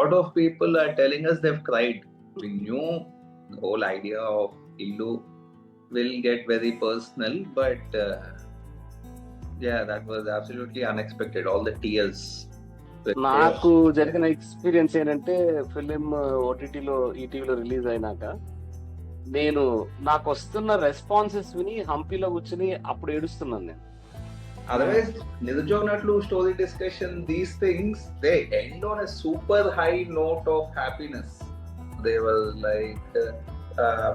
lot of people are telling us they've cried. We knew the whole idea of Illu will get very personal, but yeah, that was absolutely unexpected. All the tears. నాకు జరిగిన experience ఏంటంటే film ఓటీటీలో ఈటీవీలో release అయినాక నాకు వస్తున్న responses విని హంపీలో కూర్చుని అప్పుడు ఏడుస్తున్నాను నేను. Otherwise, Nidujonnatlu story discussion, these things, they end on a super high note of happiness. They were like,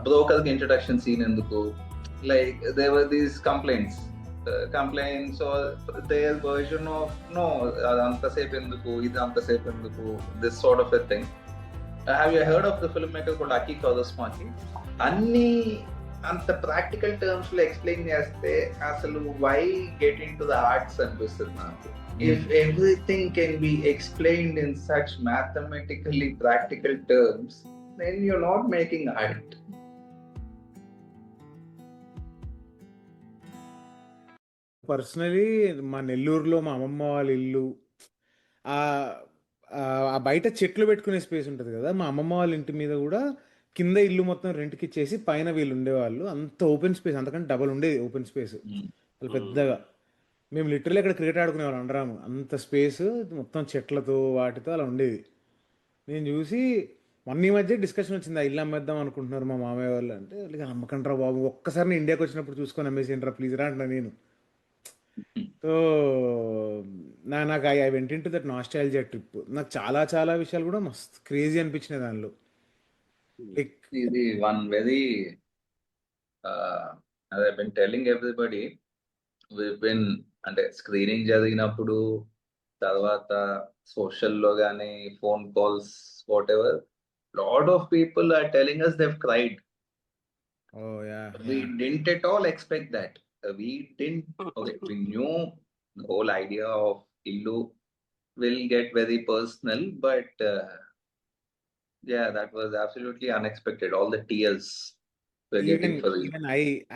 broker introduction scene enduku. Like, there were these complaints or their version of, no, anta sepu enduku, idu anta sepu enduku, this sort of a thing. Have you heard of the filmmaker called Aki Kaurismäki? Anni అంత practical terms లో explain చేస్తే అసలు why get into the arts అనిపిస్తుంది నాకు. If everything can be explained in such mathematically practical terms, then you're not making art. Personally మా నెల్లూరులో మా అమ్మమ్మ వాళ్ళ ఇల్లు, ఆ బయట చెట్లు పెట్టుకునే స్పేస్ ఉంటుంది కదా, మా అమ్మమ్మ వాళ్ళ ఇంటి మీద కూడా కింద ఇల్లు మొత్తం రెంట్కి ఇచ్చేసి పైన వీళ్ళు ఉండేవాళ్ళు. అంత ఓపెన్ స్పేస్, అంతకంటే డబల్ ఉండేది ఓపెన్ స్పేస్ అసలు పెద్దగా. మేము లిటరల్లీ అక్కడ క్రికెట్ ఆడుకునేవాళ్ళం అండరాము, అంత స్పేస్ మొత్తం చెట్లతో వాటితో అలా ఉండేది. నేను చూసి మొన్న ఈ మధ్య డిస్కషన్ వచ్చింది, ఆ ఇల్లు అమ్మేద్దాం అనుకుంటున్నారు మా మామయ్య వాళ్ళు. అంటే వాళ్ళకి అమ్మకంటారా బాబు, ఒక్కసారి నేను ఇండియాకి వచ్చినప్పుడు చూసుకొని అమ్మేసేయండిరా ప్లీజ్ రా అంటున్నా నేను. సో నాకు I went in to that nostalgia trip. నాకు చాలా చాలా విషయాలు కూడా మస్తు క్రేజీ అనిపించినాయి దానిలో. ఇది one very as I've been telling everybody, we've been అంటే స్క్రీనింగ్ జరిగినప్పుడు, తర్వాత సోషల్లో కానీ phone calls whatever, lot of people are telling us they've cried. We didn't at all expect that. We knew the whole idea of Illu will get very personal, but yeah, that was absolutely unexpected. All the tears were getting for it. Even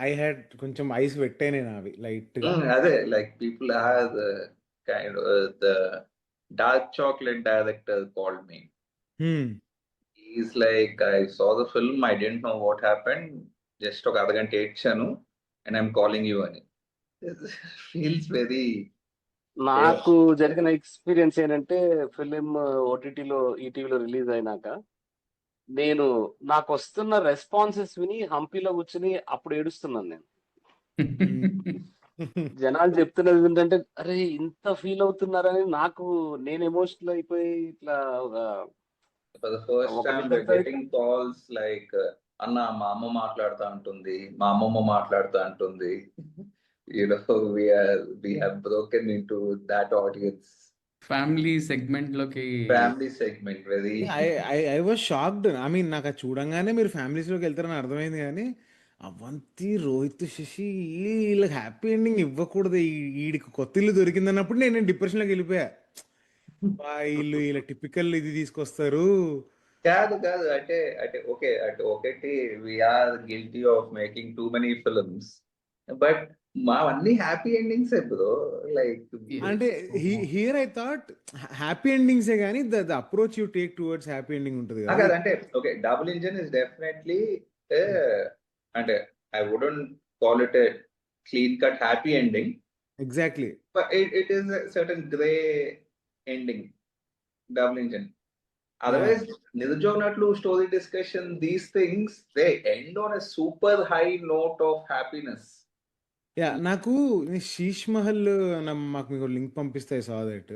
I had కొంచెం ice పెట్టానే అవి light గా. అదే like people have kind of the dark chocolate director called me. He's like, I saw the film, I didn't know what happened, just ఒక అరగంట ఏడ్చాను and I'm calling you అని. Feels very. నాకు జరిగిన experience ఏంటంటే film ఓటీటీలో ఈటీవీలో release అయినాక నాకు వస్తున్న రెస్పాన్సెస్ విని హంపీలో కూర్చుని అప్పుడు ఏడుస్తున్నాను నేను. జనాలు చెప్తున్నది ఏంటంటే అరే ఇంత ఫీల్ అవుతున్నారని నేను ఎమోషనల్ అయిపోయి ఇట్లా For the first time we're getting calls like, అన్న మా అమ్మ మాట్లాడుతూ ఉంటుంది, మా అమ్మమ్మ మాట్లాడుతూ ఉంటుంది. You know, we have broken into that audience. Family segment లోకి, family segment very. I was shocked. I mean నాకు అది చూడంగానే మీరు ఫ్యామిలీస్ లోకి వెళ్తారని అర్థమైంది, కానీ అవంతి, రోహిత్, శశి వీళ్ళకి హ్యాపీ ఎండింగ్ ఇవ్వకూడదు, వీడికి కొత్త ఇల్లు దొరికింది అన్నప్పుడు నేను డిప్రెషన్ లోకి వెళ్ళిపోయా. వీళ్ళు ఇలా టిపికల్ ఇది తీసుకొస్తారు. కాదు అంటే ఓకే, అంటే ఒకటి we are guilty of making too many films, but మావన్నీ హ్యాపీ ఎండింగ్స్ బ్రో. లైక్ అంటే హియర్ ఐ థాట్ హ్యాపీ ఎండింగ్సే కానీ the approach you take towards happy ending ఉంటుంది కదా. అంటే okay, double engine is definitely, అంటే I wouldn't call it a clean cut happy ending. Exactly. But it is a certain grey ending, double engine. Otherwise, Nidujonnatlu story discussion, these things, they end on a super high note of happiness. నాకు శీష్ మహల్ మాకు మీకు link పంపిస్తాయి saw that.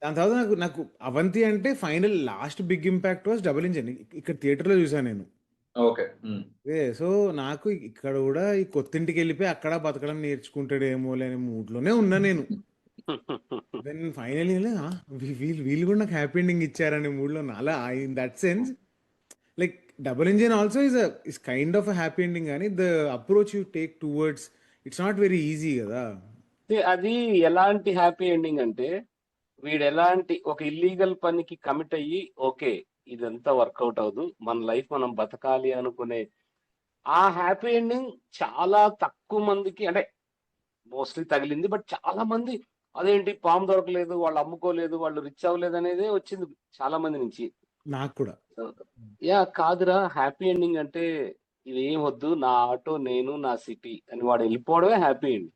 దాని తర్వాత నాకు అవంతి అంటే final last big impact was double engine. ఇక్కడ theatre లో చూసాను నేను. ఓకే. సో నాకు ఇక్కడ కూడా ఈ కొత్తింటికి వెళ్ళిపోయి అక్కడ బతకడం నేర్చుకుంటాడేమో అనే మూడ్ లోనే ఉన్నా నేను. దెన్ ఫైనలీ వీళ్ళు కూడా నాకు హ్యాపీ ఎండింగ్ ఇచ్చారనే మూడ్ లో అలా. In that sense like double engine also is kind of happy ending, కానీ the approach you take towards it's not very easy కదా. అది ఎలాంటి హ్యాపీ ఎండింగ్ అంటే, వీడు ఎలాంటి ఒక ఇల్లీగల్ పనికి కమిట్ అయ్యి ఓకే ఇదంతా వర్కౌట్ అవ్వదు, మన లైఫ్ మనం బతకాలి అనుకునే ఆ హ్యాపీ ఎండింగ్ చాలా తక్కువ మందికి, అంటే మోస్ట్లీ తగిలింది. బట్ చాలా మంది అదేంటి పాము దొరకలేదు, వాళ్ళు అమ్ముకోలేదు, వాళ్ళు రిచ్ అవ్వలేదు అనేది వచ్చింది చాలా మంది నుంచి. నాకు కూడా. యా కాదురా, హ్యాపీ ఎండింగ్ అంటే ఇవేం వద్దు, నా ఆటో నేను నా సిటీ అని వాడు వెళ్ళిపోవడమే హ్యాపీ ఎండింగ్.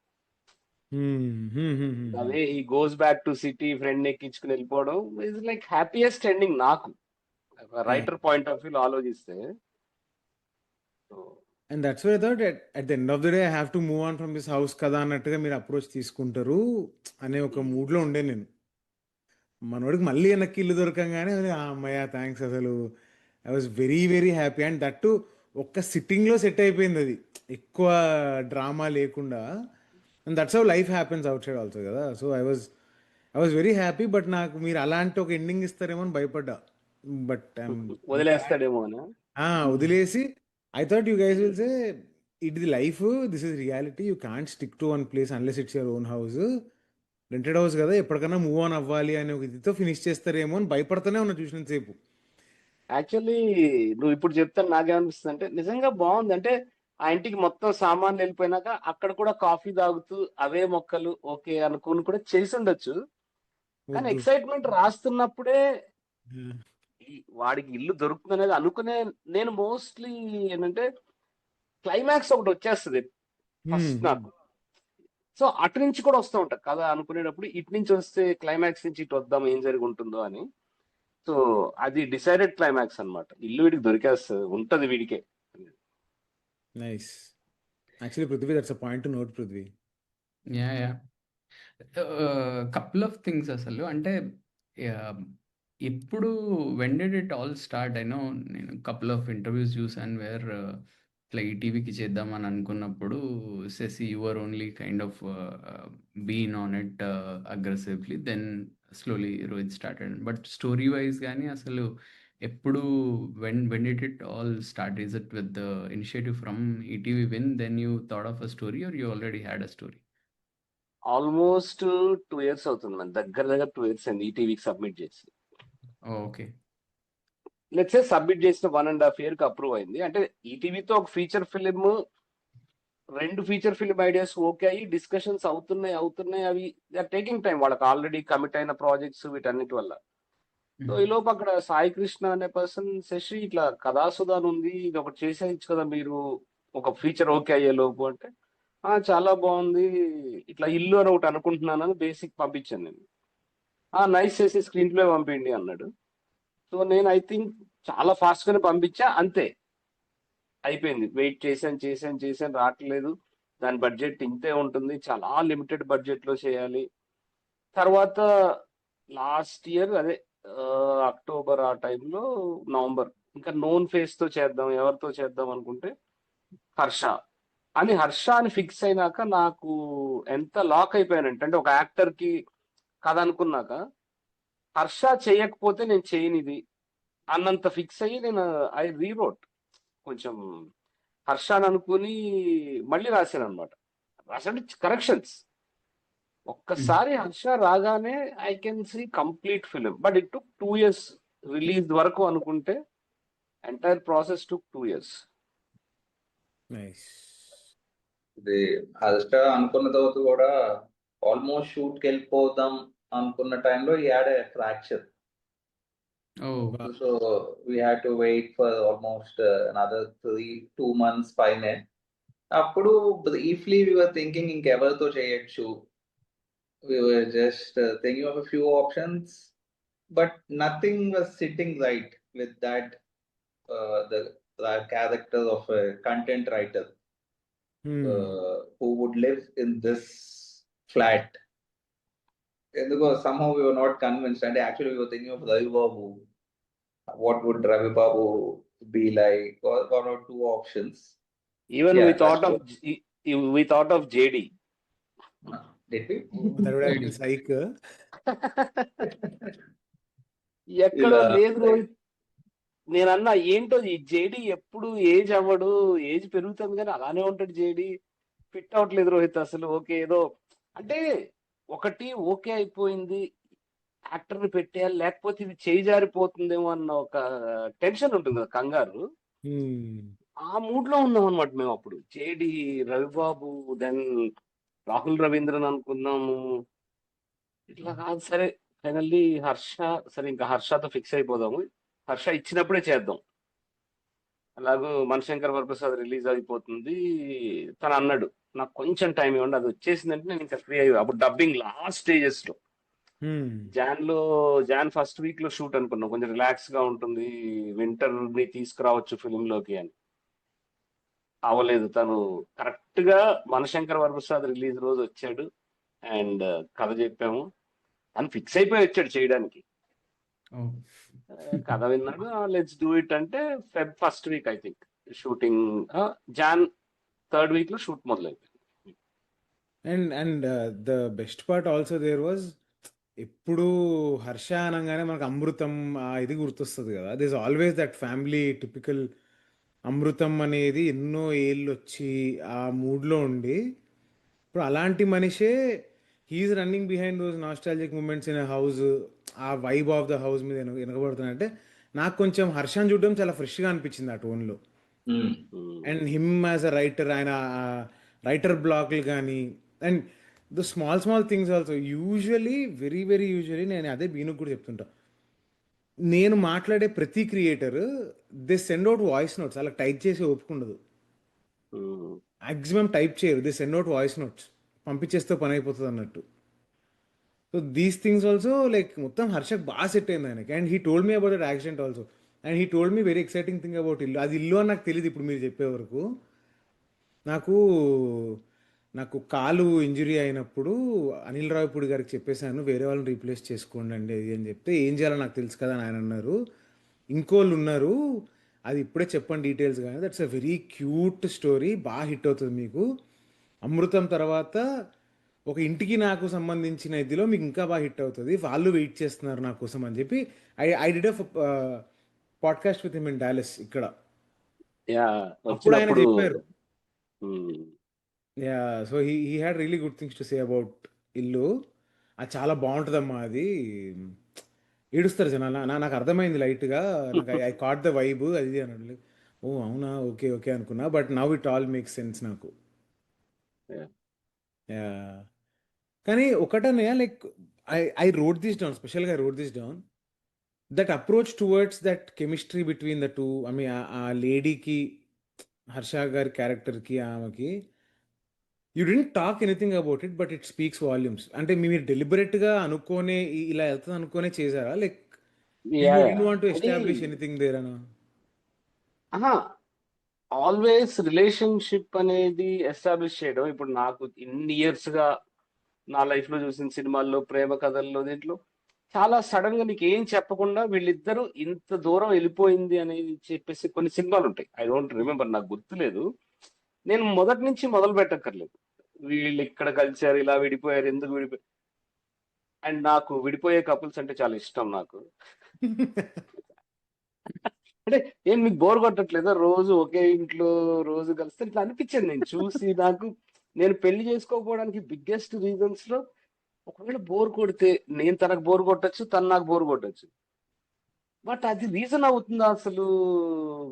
అదే ఈ goes back to city friend ఎక్కించుకుని వెళ్ళిపోవడం ఇస్ లైక్ హ్యాపీయెస్ట్ ఎండింగ్ నాకు, రైటర్ పాయింట్ ఆఫ్ వ్యూ ఆలోచిస్తే. And that's why thought at the end of the day I have to move on from this house కదా అన్నట్టుగా మీరు approach తీసుకుంటారు అనే ఒక మూడ్లో ఉండే నేను. మనోడికి మళ్ళీ వెనక్కి ఇల్లు దొరకంగానే అమ్మయ్య థ్యాంక్స్, అసలు I was very very happy. And that ఒక్క సిట్టింగ్లో సెట్ అయిపోయింది అది, ఎక్కువ డ్రామా లేకుండా. And that's how life happens outside also కదా. So I was very happy. But నాకు మీరు అలాంటి ఒక ఎండింగ్ ఇస్తారేమో అని భయపడ్డా. బట్ వదిలేస్తాడేమో అని వదిలేసి I thought you guys will say, it is life, this is reality, you can't stick to one place unless it's your own house. Rented house కదా, ఎప్పటికైనా మూవ్ ఆన్ అవ్వాలి అనే ఒక ఇదితో ఫినిష్ చేస్తారేమో అని భయపడుతూనే ఉన్నా చూసిన సేపు. యాక్చువల్లీ నువ్వు ఇప్పుడు చెప్తాను నాకేమనిపిస్తుంది అంటే నిజంగా బాగుంది. అంటే ఆ ఇంటికి మొత్తం సామాన్లు వెళ్ళిపోయినాక అక్కడ కూడా కాఫీ తాగుతూ అవే మొక్కలు ఓకే అనుకుని కూడా చేసి ఉండొచ్చు. కానీ ఎక్సైట్మెంట్ రాస్తున్నప్పుడే వాడికి ఇల్లు దొరుకుతుంది అనేది అనుకునే నేను మోస్ట్లీ ఏంటంటే క్లైమాక్స్ ఒకటి వచ్చేస్తుంది ఫస్ట్ నాకు. సో అటు నుంచి కూడా వస్తూ ఉంటా కదా అనుకునేటప్పుడు, ఇటు నుంచి వస్తే క్లైమాక్స్ నుంచి ఇటు వద్దాం ఏం జరిగి ఉంటుందో అని. సో అది డిసైడెడ్ క్లైమాక్స్ అన్నమాట. ఇల్లు వీడికి దొరికేస్తుంది ఉంటది వీడికే. Nice. Actually Prithvi, that's a point to note Prithvi. Ya couple of things అసలు అంటే ఎప్పుడు when did it all start? I know నేను కపుల్ ఆఫ్ ఇంటర్వ్యూస్ చూసాను వేర్ ఇట్లా ఈటీవీకి చేద్దామని అనుకున్నప్పుడు సెసి your only kind of been on it aggressively, then slowly Rohit started. But story wise కానీ అసలు ఎప్పుడు when did it all start? Is it with the initiative from ETV win, then you thought of a story or you already had a story? Almost 2 years అవుతుంది మన దగ్గర 2 years అయింది ఈటీవీకి submit చేసి. Okay, let's say submit చేసిన 1.5 year కి approve అయింది. అంటే ఈటీవీతో ఒక feature film, 2 feature film ideas okay అయ్యి డిస్కషన్స్ అవుతున్నాయి. అవి టేకింగ్ టైం, వాళ్ళకి ఆల్రెడీ కమిట్ అయిన ప్రాజెక్ట్స్ వీటన్నిటి వల్ల. సో ఈ లోపు అక్కడ సాయి కృష్ణ అనే పర్సన్ శశి ఇట్లా కథాసుధాన్ ఉంది, ఇది ఒకటి చేసేయచ్చు కదా మీరు ఒక ఫీచర్ ఓకే అయ్యే లోపు అంటే, చాలా బాగుంది, ఇట్లా ఇల్లు అని ఒకటి అనుకుంటున్నానని బేసిక్ పంపించాను నేను. నైస్ చేసి స్క్రీన్ ప్లే పంపిండి అన్నాడు. సో నేను ఐ థింక్ చాలా ఫాస్ట్ గానే పంపించా, అంతే అయిపోయింది. వెయిట్ చేశాను రావట్లేదు, దాని బడ్జెట్ ఇంతే ఉంటుంది, చాలా లిమిటెడ్ బడ్జెట్ లో చేయాలి. తర్వాత లాస్ట్ ఇయర్ అదే అక్టోబర్ ఆ టైంలో, నవంబర్, ఇంకా నోన్ ఫేస్ తో చేద్దాం, ఎవరితో చేద్దాం అనుకుంటే హర్ష అని ఫిక్స్ అయినాక నాకు ఎంత లాక్ అయిపోయానంటే, అంటే ఒక యాక్టర్ కి కథ అనుకున్నాక హర్ష చేయకపోతే నేను చేయను ఇది అన్నంత ఫిక్స్ అయ్యి నేను ఐ రీరోట్ కొంచెం హర్ష అని అనుకుని మళ్ళీ రాశాను అనమాట. రాసంటే కరెక్షన్స్. ఒక్కసారి హర్ష రాగానే I can see complete film. But it took 2 years release వరకు అనుకుంటే, entire process took 2 years. Nice. ఇది హర్ష అనుకున్న తర్వాత కూడా ఆల్మోస్ట్ షూట్కి వెళ్ళిపోదాం అనుకున్న టైంలో he had a fracture. So we had to wait for almost another 2 months పైనే. అప్పుడు బ్రీఫ్లీ వి వర్ థింకింగ్ ఇంకెవరితో చేయొచ్చు. We were just thinking of a few options, but nothing was sitting right with that the character of a content writer who would live in this flat. Because somehow we were not convinced, and actually we were thinking of Ravi Babu. What would Ravi Babu be like? Or 1 or 2 options. Even we thought of JD. Did we? That would have been psych. ఎక్కడ లేదు రోహిత్. నేనన్నా ఏంటో ఈ JD ఎప్పుడు age అవ్వడు, age పెరుగుతుంది కానీ అలానే ఉంటాడు జేడి. ఫిట్ అవ్వట్లేదు రోహిత్ అసలు. ఓకే ఏదో అంటే ఒకటి ఓకే అయిపోయింది, యాక్టర్ ని పెట్టేయాలి, లేకపోతే ఇది చేయి జారిపోతుందేమో అన్న ఒక టెన్షన్ ఉంటుంది కదా, కంగారు. ఆ మూడ్ లో ఉన్నాం అనమాట మేము అప్పుడు. జేడి, రవిబాబు, దెన్ రాహుల్ రవీంద్రన్ అనుకున్నాము. ఇట్లా కాదు సరే, ఫైనల్లీ సరే ఇంకా హర్షతో ఫిక్స్ అయిపోదాము, హర్ష ఇచ్చినప్పుడే చేద్దాం. అలాగూ మనశంకర్ వరప్రసాద్ రిలీజ్ అయిపోతుంది, తను అన్నాడు నాకు కొంచెం టైం ఇవ్వండి, అది వచ్చేసిందంటే నేను ఇంకా ఫ్రీ అయ్యి, అప్పుడు డబ్బింగ్ లాస్ట్ స్టేజెస్ లో, జాన్ ఫస్ట్ వీక్ లో షూట్ అనుకున్నాం, కొంచెం రిలాక్స్ గా ఉంటుంది, వింటర్ ని తీసుకురావచ్చు ఫిలిం లోకి అని. అవ్వలేదు, తను కరెక్ట్ గా మనశంకర్ వరప్రసాద్ రిలీజ్ రోజు వచ్చాడు, అండ్ కథ చెప్పాము, తను ఫిక్స్ అయిపోయి వచ్చాడు చేయడానికి. ఓ కథ విన్నాడు, లెట్స్ డూ ఇట్ అంటే Feb first week I think shooting, Jan third week లో షూట్ మొదలైంది. And the best part also there was, ఎప్పుడు హర్ష అనగానే మనకు అమృతం ఇది గుర్తొస్తుంది కదా. This always that family typical Amrutham అనేది ఎన్నో ఏళ్ళు వచ్చి ఆ మూడ్లో ఉండి, ఇప్పుడు అలాంటి మనిషే he's running behind those nostalgic moments in house, ఆ వైబ్ ఆఫ్ ద హౌస్ మీద వెనకబడుతున్నా అంటే నాకు కొంచెం హర్షాన్ని చూడడం చాలా ఫ్రెష్గా అనిపించింది ఆ టోన్లో. And him as a writer, ఆయన రైటర్ బ్లాక్లు కానీ, and the small small things also usually very usually నేను అదే బీనుకు కూడా చెప్తుంటా, నేను మాట్లాడే ప్రతి creator they send out voice notes, అలా టైప్ చేసి ఒప్పుకుండదు, మ్యాక్సిమం టైప్ చేయరు, they send out voice notes, పంపించేస్తే పని అయిపోతుంది అన్నట్టు. So these things also like మొత్తం హర్షక్ బాగా సెట్ అయింది ఆయనకి. And he told me about that accident also, and he told me very exciting thing about ఇల్లు. అది ఇల్లు అని నాకు తెలియదు ఇప్పుడు మీరు చెప్పే వరకు. నాకు నాకు కాలు ఇంజురీ అయినప్పుడు అనిల్ రావిపూడి గారికి చెప్పేశాను వేరే వాళ్ళని రీప్లేస్ చేసుకోండి అండి అది అని చెప్తే, ఏం చేయాలో నాకు తెలుసు కదా అని ఆయన అన్నారు, ఇంకోళ్ళు ఉన్నారు అది ఇప్పుడే చెప్పండి డీటెయిల్స్. కానీ that's a very cute story, బాగా హిట్ అవుతుంది మీకు. అమృతం తర్వాత ఒక ఇంటికి నాకు సంబంధించిన ఇదిలో మీకు ఇంకా బాగా హిట్ అవుతుంది, వాళ్ళు వెయిట్ చేస్తున్నారు నా కోసం అని చెప్పి I did a podcast with him in Dallas ఇక్కడ. యా అప్పుడు ఆయన వచ్చినప్పుడు చెప్పారు, yeah, so he had really good things to say about ఇల్లు. అది చాలా బాగుంటుందమ్మా, అది ఏడుస్తారు జనాలు. నాకు అర్థమైంది లైట్గా, నాకు ఐ కాట్ ద వైబ్ అది అని అన్నాడు. ఓ అవునా, ఓకే ఓకే అనుకున్నా, but now it all make sense నాకు. యా, కానీ ఒకటనే like I wrote this down, స్పెషల్గా I wrote this down, that approach towards that chemistry between the two, I mean ఆ లేడీకి, హర్ష గారి క్యారెక్టర్కి, ఆమెకి, you didn't talk anything about it but it speaks volumes. అంటే మీరు డెలిబరేట్గా అనుకోనే ఇలా వెళ్తుంది అనుకోనే చేశారా, like yeah you didn't want to అది ఎస్టాబ్లిష్ ఎనీథింగ్ దేర్ అనా? ఆల్వేస్ రిలేషన్షిప్ అనేది ఎస్టాబ్లిష్ చేయడం, ఇప్పుడు నాకు ఇన్ని ఇయర్స్ గా నా లైఫ్ లో చూసిన సినిమాల్లో, ప్రేమ కథల్లో, దీంట్లో చాలా సడన్ గా నీకు ఏం చెప్పకుండా వీళ్ళిద్దరూ ఇంత దూరం వెళ్ళిపోయింది అనేది చెప్పేసి కొన్ని సినిమాలు ఉంటాయి. ఐ డోంట్ రిమెంబర్, నాకు గుర్తులేదు. నేను మొదటి నుంచి మొదలు పెట్టక్కర్లేదు, వీళ్ళు ఇక్కడ కలిసారు, ఇలా విడిపోయారు, ఎందుకు విడిపోయారు. అండ్ నాకు విడిపోయే కపుల్స్ అంటే చాలా ఇష్టం నాకు. అంటే ఏం మీకు బోర్ కొట్టట్లేదా రోజు ఒకే ఇంట్లో రోజు కలిస్తే? ఇట్లా అనిపించింది నేను చూసి. నేను పెళ్లి చేసుకోకపోవడానికి బిగ్గెస్ట్ రీజన్స్ లో, ఒకవేళ బోర్ కొడితే నేను తనకు బోర్ కొట్టచ్చు, తను నాకు బోర్ కొట్టచ్చు, బట్ అది రీజన్ అవుతుందా అసలు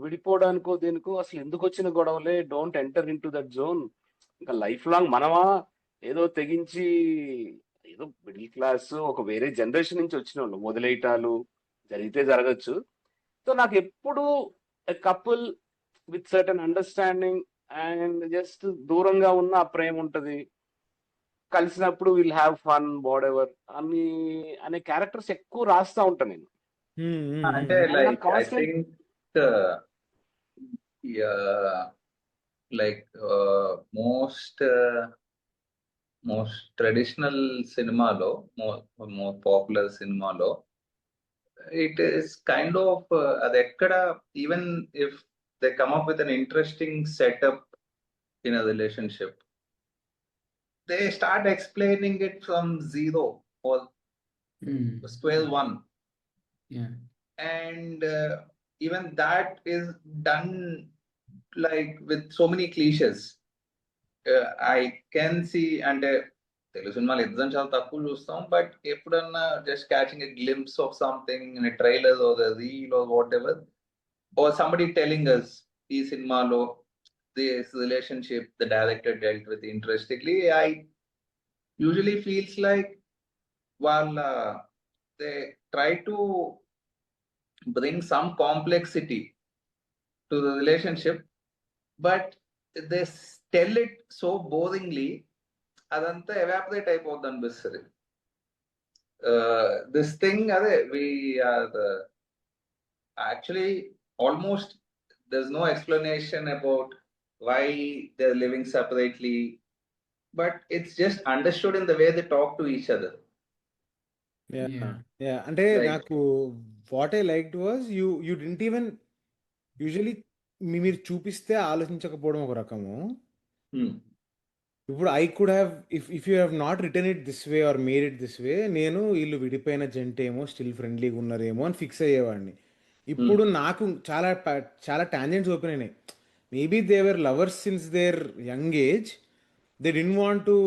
విడిపోవడానికో దేనికో? అసలు ఎందుకు వచ్చిన గొడవలే, don't enter in to that zone. ఇంకా లైఫ్ లాంగ్ మనమా ఏదో తెగించి, ఏదో మిడిల్ క్లాస్ ఒక వేరే జనరేషన్ నుంచి వచ్చిన వాళ్ళు, వదిలేయటాలు జరిగితే జరగచ్చు. సో నాకు ఎప్పుడు couple with certain understanding and just దూరంగా ఉన్న ఆ ప్రేమ ఉంటది, కలిసినప్పుడు will have fun what ever అని అనే క్యారెక్టర్స్ ఎక్కువ రాస్తా ఉంటాను నేను. అంటే అండ్ నాకు like I constant think like most traditional సినిమాలో, మోర్ పాపులర్ సినిమాలో, ఇట్ ఈస్ కైండ్ ఆఫ్ అది ఎక్కడ, even if they come up with an interesting setup in a relationship, they start explaining it from zero or square one. Yeah. And even that is done like with so many cliches. I can see, అంటే తెలుగు సినిమాలు exam చాలా తక్కువ చూస్తాం, but ఎప్పుడన్నా just catching a glimpse of something in trailer or reel or whatever, or somebody telling us ఈ సినిమాలో this relationship the director dealt with interestingly. I usually feels like వాళ్ళ they try to bring some complexity to the relationship, but they tell it so boringly, అదంతా evaporate అయిపోద్ది అనిపిస్తుంది. This thing అదే we are actually almost there's no explanation about why they're living separately, but it's just understood in the way they talk to each other. అంటే Like, నాకు what I liked was you didn't even usually మీరు చూపిస్తే ఆలోచించకపోవడం ఒక రకము. ఇప్పుడు I could have if you have not return it this way or made it this way, నేను వీళ్ళు విడిపోయిన జంట ఏమో స్టిల్ ఫ్రెండ్లీగా ఉన్నారేమో అని ఫిక్స్ అయ్యేవాడిని. ఇప్పుడు నాకు చాలా టాంజెంట్స్ ఓపెన్ అయినాయి. Maybe they were lovers since their young age, they didn't want to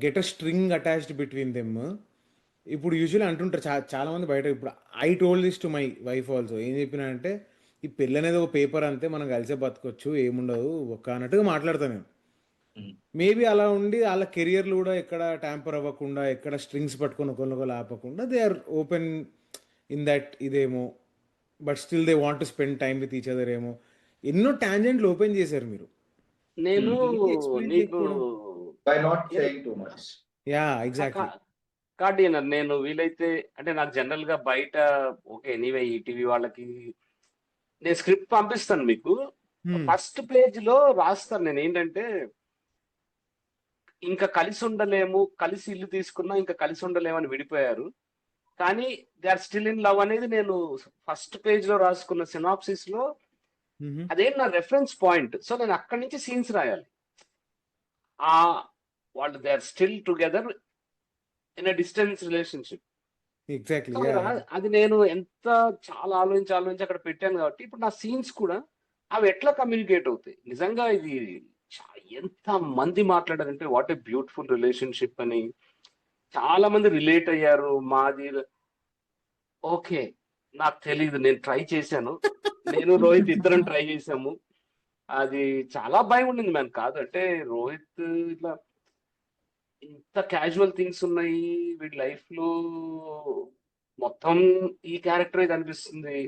get a string attached between them. ఇప్పుడు యూజువల్లీ అంటుంటారు చాలా మంది బయట. ఇప్పుడు I told this to my wife also. ఏం చెప్పినా అంటే, ఈ పెళ్ళి అనేది ఒక పేపర్ అంతే, మనం కలిసే బతకొచ్చు, ఏముండదు ఒక అన్నట్టుగా మాట్లాడతాను నేను. మేబీ అలా ఉండి వాళ్ళ కెరియర్లు కూడా ఎక్కడ ట్యాంపర్ అవ్వకుండా, ఎక్కడ స్ట్రింగ్స్ పట్టుకొని ఒకరినొకరు ఆపకుండా, they are open in that ఇదేమో, but still they want to spend time with each other ఏమో. ఎన్నో టాంజెంట్లు ఓపెన్ చేశారు మీరు. నేను explain నీకు చేయకపోవడం. by not saying too much. Yeah exactly. కార్డియనర్ నేను వీలైతే అంటే నాకు జనరల్ గా బయట ఓకే ఎనీవే ఈ టీవీ వాళ్ళకి నేను స్క్రిప్ట్ పంపిస్తాను మీకు. ఫస్ట్ పేజ్ లో రాస్తాను నేను ఏంటంటే, ఇంకా కలిసి ఉండలేము, కలిసి ఇల్లు తీసుకున్నా ఇంకా కలిసి ఉండలేము అని విడిపోయారు, కానీ they are still in love అనేది నేను ఫస్ట్ పేజ్ లో రాసుకున్న సినాప్సిస్ లో అదే నా రెఫరెన్స్ పాయింట్. సో నేను అక్కడి నుంచి సీన్స్ రాయాలి. ఆ వాళ్ళు they are still together in a distance relationship. Exactly. అది నేను ఎంత చాలా ఆలోచించి అక్కడ పెట్టాను కాబట్టి ఇప్పుడు నా సీన్స్ కూడా అవి ఎట్లా కమ్యూనికేట్ అవుతాయి. నిజంగా ఇది ఎంత మంది మాట్లాడారంటే వాట్ ఏ బ్యూటిఫుల్ రిలేషన్షిప్ అని చాలా మంది రిలేట్ అయ్యారు. మాది ఓకే నాకు తెలీదు, నేను ట్రై చేశాను, నేను రోహిత్ ఇద్దరం ట్రై చేసాము. అది చాలా భయం ఉండింది మ్యాన్. కాదు అంటే రోహిత్ ఇట్లా ఇంత క్యాజువల్ థింగ్స్ ఉన్నాయి వీడి లైఫ్ లో, మొత్తం ఈ క్యారెక్టర్ కనిపిస్తుంది,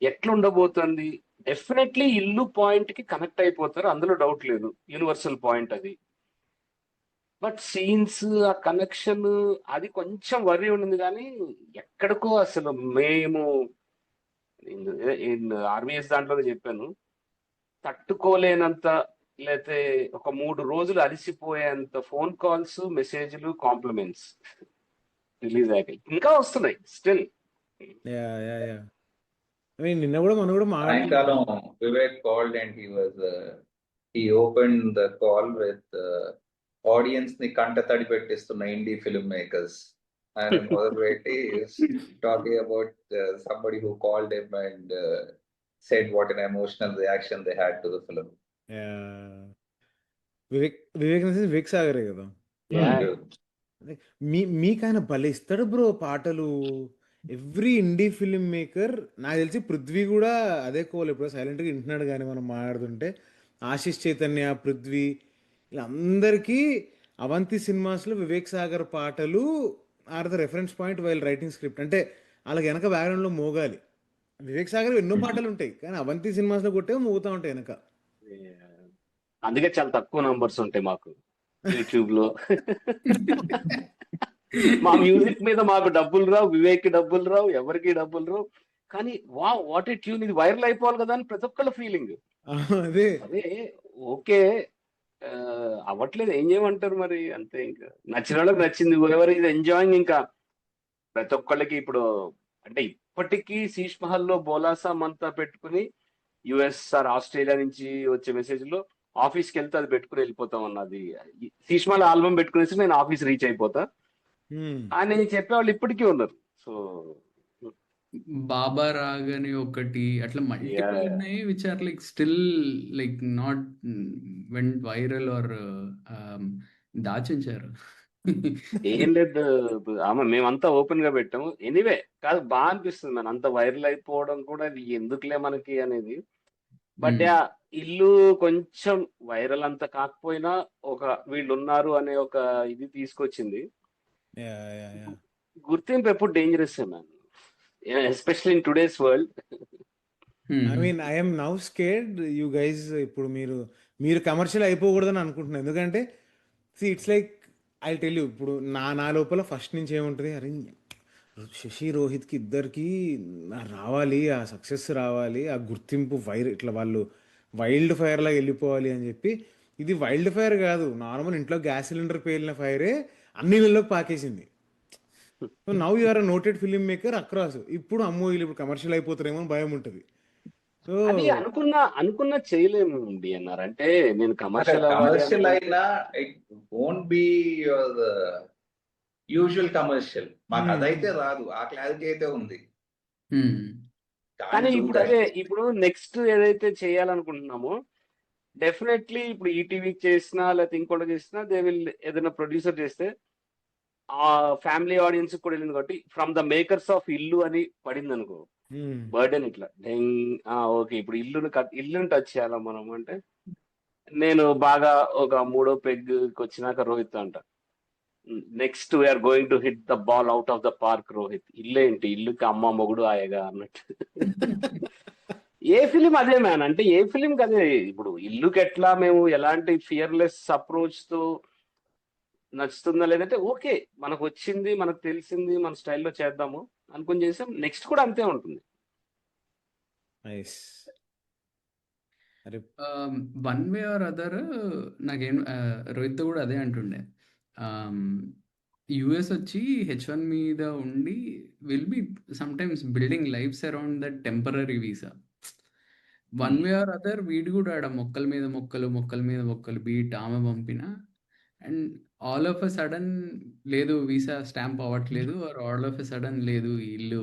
ఎట్లా ఉండబోతుంది. డెఫినెట్లీ ఇల్లు పాయింట్ కి కనెక్ట్ అయిపోతారు, అందులో డౌట్ లేదు, యూనివర్సల్ పాయింట్ అది. బట్ సీన్స్ ఆ కనెక్షన్ అది కొంచెం వరి ఉండింది, కానీ ఎక్కడికో అసలు మేము ఆర్మీఎస్ దాంట్లోనే చెప్పాను, తట్టుకోలేనంత లేకపోతే ఒక 3 రోజులు అలసిపోయేంత ఫోన్ కాల్స్, మెసేజ్లు, కాంప్లిమెంట్స్ రిలీజ్ అయ్యాయి, ఇంకా వస్తున్నాయి స్టిల్. నిన్న కూడా మనం కూడా సాయంకాలం Vivek called and he opened the call with audience ని కంట తడి పెట్టిస్తున్న ఇండీ ఫిల్మ్ మేకర్స్ and మొదలుపెట్టి talking about somebody who called him and said what an emotional reaction they had to the film. Vivek సాగరే కదా. మీకు ఆయన భలే ఇస్తాడు బ్రో పాటలు. ఎవ్రీ ఇండీ ఫిల్మ్ మేకర్, నాకు తెలిసి పృథ్వీ కూడా అదే కోల్. ఇప్పుడు సైలెంట్గా వింటున్నాడు కానీ మనం మాట్లాడుతుంటే, ఆశిష్ చైతన్య, పృథ్వీ, వీళ్ళందరికీ అవంతి సినిమాస్లో వివేక్ సాగర్ పాటలు are the reference point while writing script. అంటే వాళ్ళకి వెనక బ్యాక్గ్రౌండ్లో మోగాలి. వివేక్ సాగర్ ఎన్నో పాటలు ఉంటాయి, కానీ అవంతి సినిమాస్లో కొట్టే మోగుతూ ఉంటాయి వెనక. అందుకే చాలా తక్కువ నంబర్స్ ఉంటాయి మాకు యూట్యూబ్ లో. మా మ్యూజిక్ మీద మాకు డబ్బులు రావు, వివేక్ కి డబ్బులు రావు, ఎవరికి డబ్బులు రావు, కానీ వాట్ ఏ ట్యూన్, ఇది వైరల్ అయిపోవాలి కదా అని ప్రతి ఒక్కళ్ళ ఫీలింగ్. అదే ఓకే అవ్వట్లేదు, ఏం చేయమంటారు మరి, అంతే. ఇంకా నచ్చిన వాళ్ళకి నచ్చింది, ఎవరు ఇది ఎంజాయింగ్. ఇంకా ప్రతి ఒక్కళ్ళకి ఇప్పుడు అంటే ఇప్పటికీ శీష్ మహల్ లో బోలాసా మంతా పెట్టుకుని యుఎస్ ఆర్ ఆస్ట్రేలియా నుంచి వచ్చే మెసేజ్ లో ఆఫీస్కి వెళ్తే అది పెట్టుకుని వెళ్ళిపోతాం అన్నది. శీష్ మహల్ ఆల్బమ్ పెట్టుకునేసి నేను ఆఫీస్ రీచ్ అయిపోతా అని చెప్పేవాళ్ళు ఇప్పటికీ ఉన్నారు. సో బాబా రాగని ఒకటి అట్లా మల్టిపుల్ ఉన్నాయి which are like still like not went viral or దాచించారు. ఏం లేదు, మేమంతా ఓపెన్ గా పెట్టాము. ఎనీవే కాదు, బాగా అనిపిస్తుంది మన అంత వైరల్ అయిపోవడం కూడా, ఎందుకులే మనకి అనేది. బట్ ఇల్లు కొంచెం వైరల్ అంత కాకపోయినా ఒక వీళ్ళు ఉన్నారు అనే ఒక ఇది తీసుకొచ్చింది. యా యా యా గుర్తింపు ఎప్పుడు dangerous man, especially in today's world. I mean I'm now scared you guys. ఇప్పుడు మీరు కమర్షియల్ అయిపోకూడదని అనుకుంటున్నాను. ఎందుకంటే it's like I tell you, ఇప్పుడు నా లోపల ఫస్ట్ నుంచి ఏముంటుంది, అరే శశి రోహిత్కి ఇద్దరికి రావాలి, ఆ సక్సెస్ రావాలి, ఆ గుర్తింపు ఫైర్, ఇట్లా వాళ్ళు వైల్డ్ ఫైర్ లాగా వెళ్ళిపోవాలి అని చెప్పి. ఇది వైల్డ్ ఫైర్ కాదు, నార్మల్ ఇంట్లో గ్యాస్ సిలిండర్ పేలిన ఫైరే అన్ని వీళ్ళకి పాకేసింది. So now you are a noted film maker across. ఇప్పుడు అమ్మో వీళ్ళు ఇప్పుడు కమర్షియల్ అయిపోతారేమో అని భయం ఉంటుంది. సో అది అనుకున్న చేయలేము అన్నారు. అంటే నేను అక్కడ కమర్షియల్ అవ్వాలి కమర్షియల్ అనుకుంటే అయినా it won't be your usual commercial. మాకు అదైతే రాదు, ఆ క్లారిటీ అయితే ఉంది. కానీ Can't do ఇప్పుడు that. అదే ఇప్పుడు నెక్స్ట్ ఏదైతే చేయాలనుకుంటున్నామో డెఫినెట్లీ ఇప్పుడు ఈటీవీ చేసినా లేకపోతే ఇంకోటి చేసినా దే విల్, ఏదైనా ప్రొడ్యూసర్ చేస్తే ఆ ఫ్యామిలీ ఆడియన్స్ కూడా వెళ్ళింది కాబట్టి ఫ్రమ్ ద మేకర్స్ ఆఫ్ ఇల్లు అని పడింది అనుకో బర్డెన్, ఇట్లా ఓకే ఇప్పుడు ఇల్లుని టచ్ చేయాలా మనం అంటే, నేను బాగా ఒక మూడో పెగ్ వచ్చినాక రోహిత్ అంట, next we're going to hit the ball out of the park Rohit. ఇల్లేంటి, ఇల్లుకి అమ్మ మొగుడు ఆయగా అన్నట్టు. ఏ ఫిలిం అదే మ్యాన్, అంటే ఏ ఫిలిం కదే. ఇప్పుడు ఇల్లుకి ఎట్లా మేము ఎలాంటి ఫియర్లెస్ అప్రోచ్ తో నచ్చుతుందా లేదంటే ఓకే మనకు వచ్చింది మనకు తెలిసింది మన స్టైల్లో చేద్దాము అనుకుని చేసాం, నెక్స్ట్ కూడా అంతే ఉంటుంది. నైస్. అరే వన్ వే ఆర్ అదర్ నాకేం రోహిత్ కూడా అదే అంటుండే. యుఎస్ వచ్చి H1 మీద ఉండి will be some times building lifes around that temporary visa. One way or other వీడు కూడా ఆడ మొక్కల మీద మొక్కలు బీట్ ఆమె పంపిన, and all of a sudden లేదు వీసా స్టాంప్ అవ్వట్లేదు, or all of a sudden లేదు ఈ ఇల్లు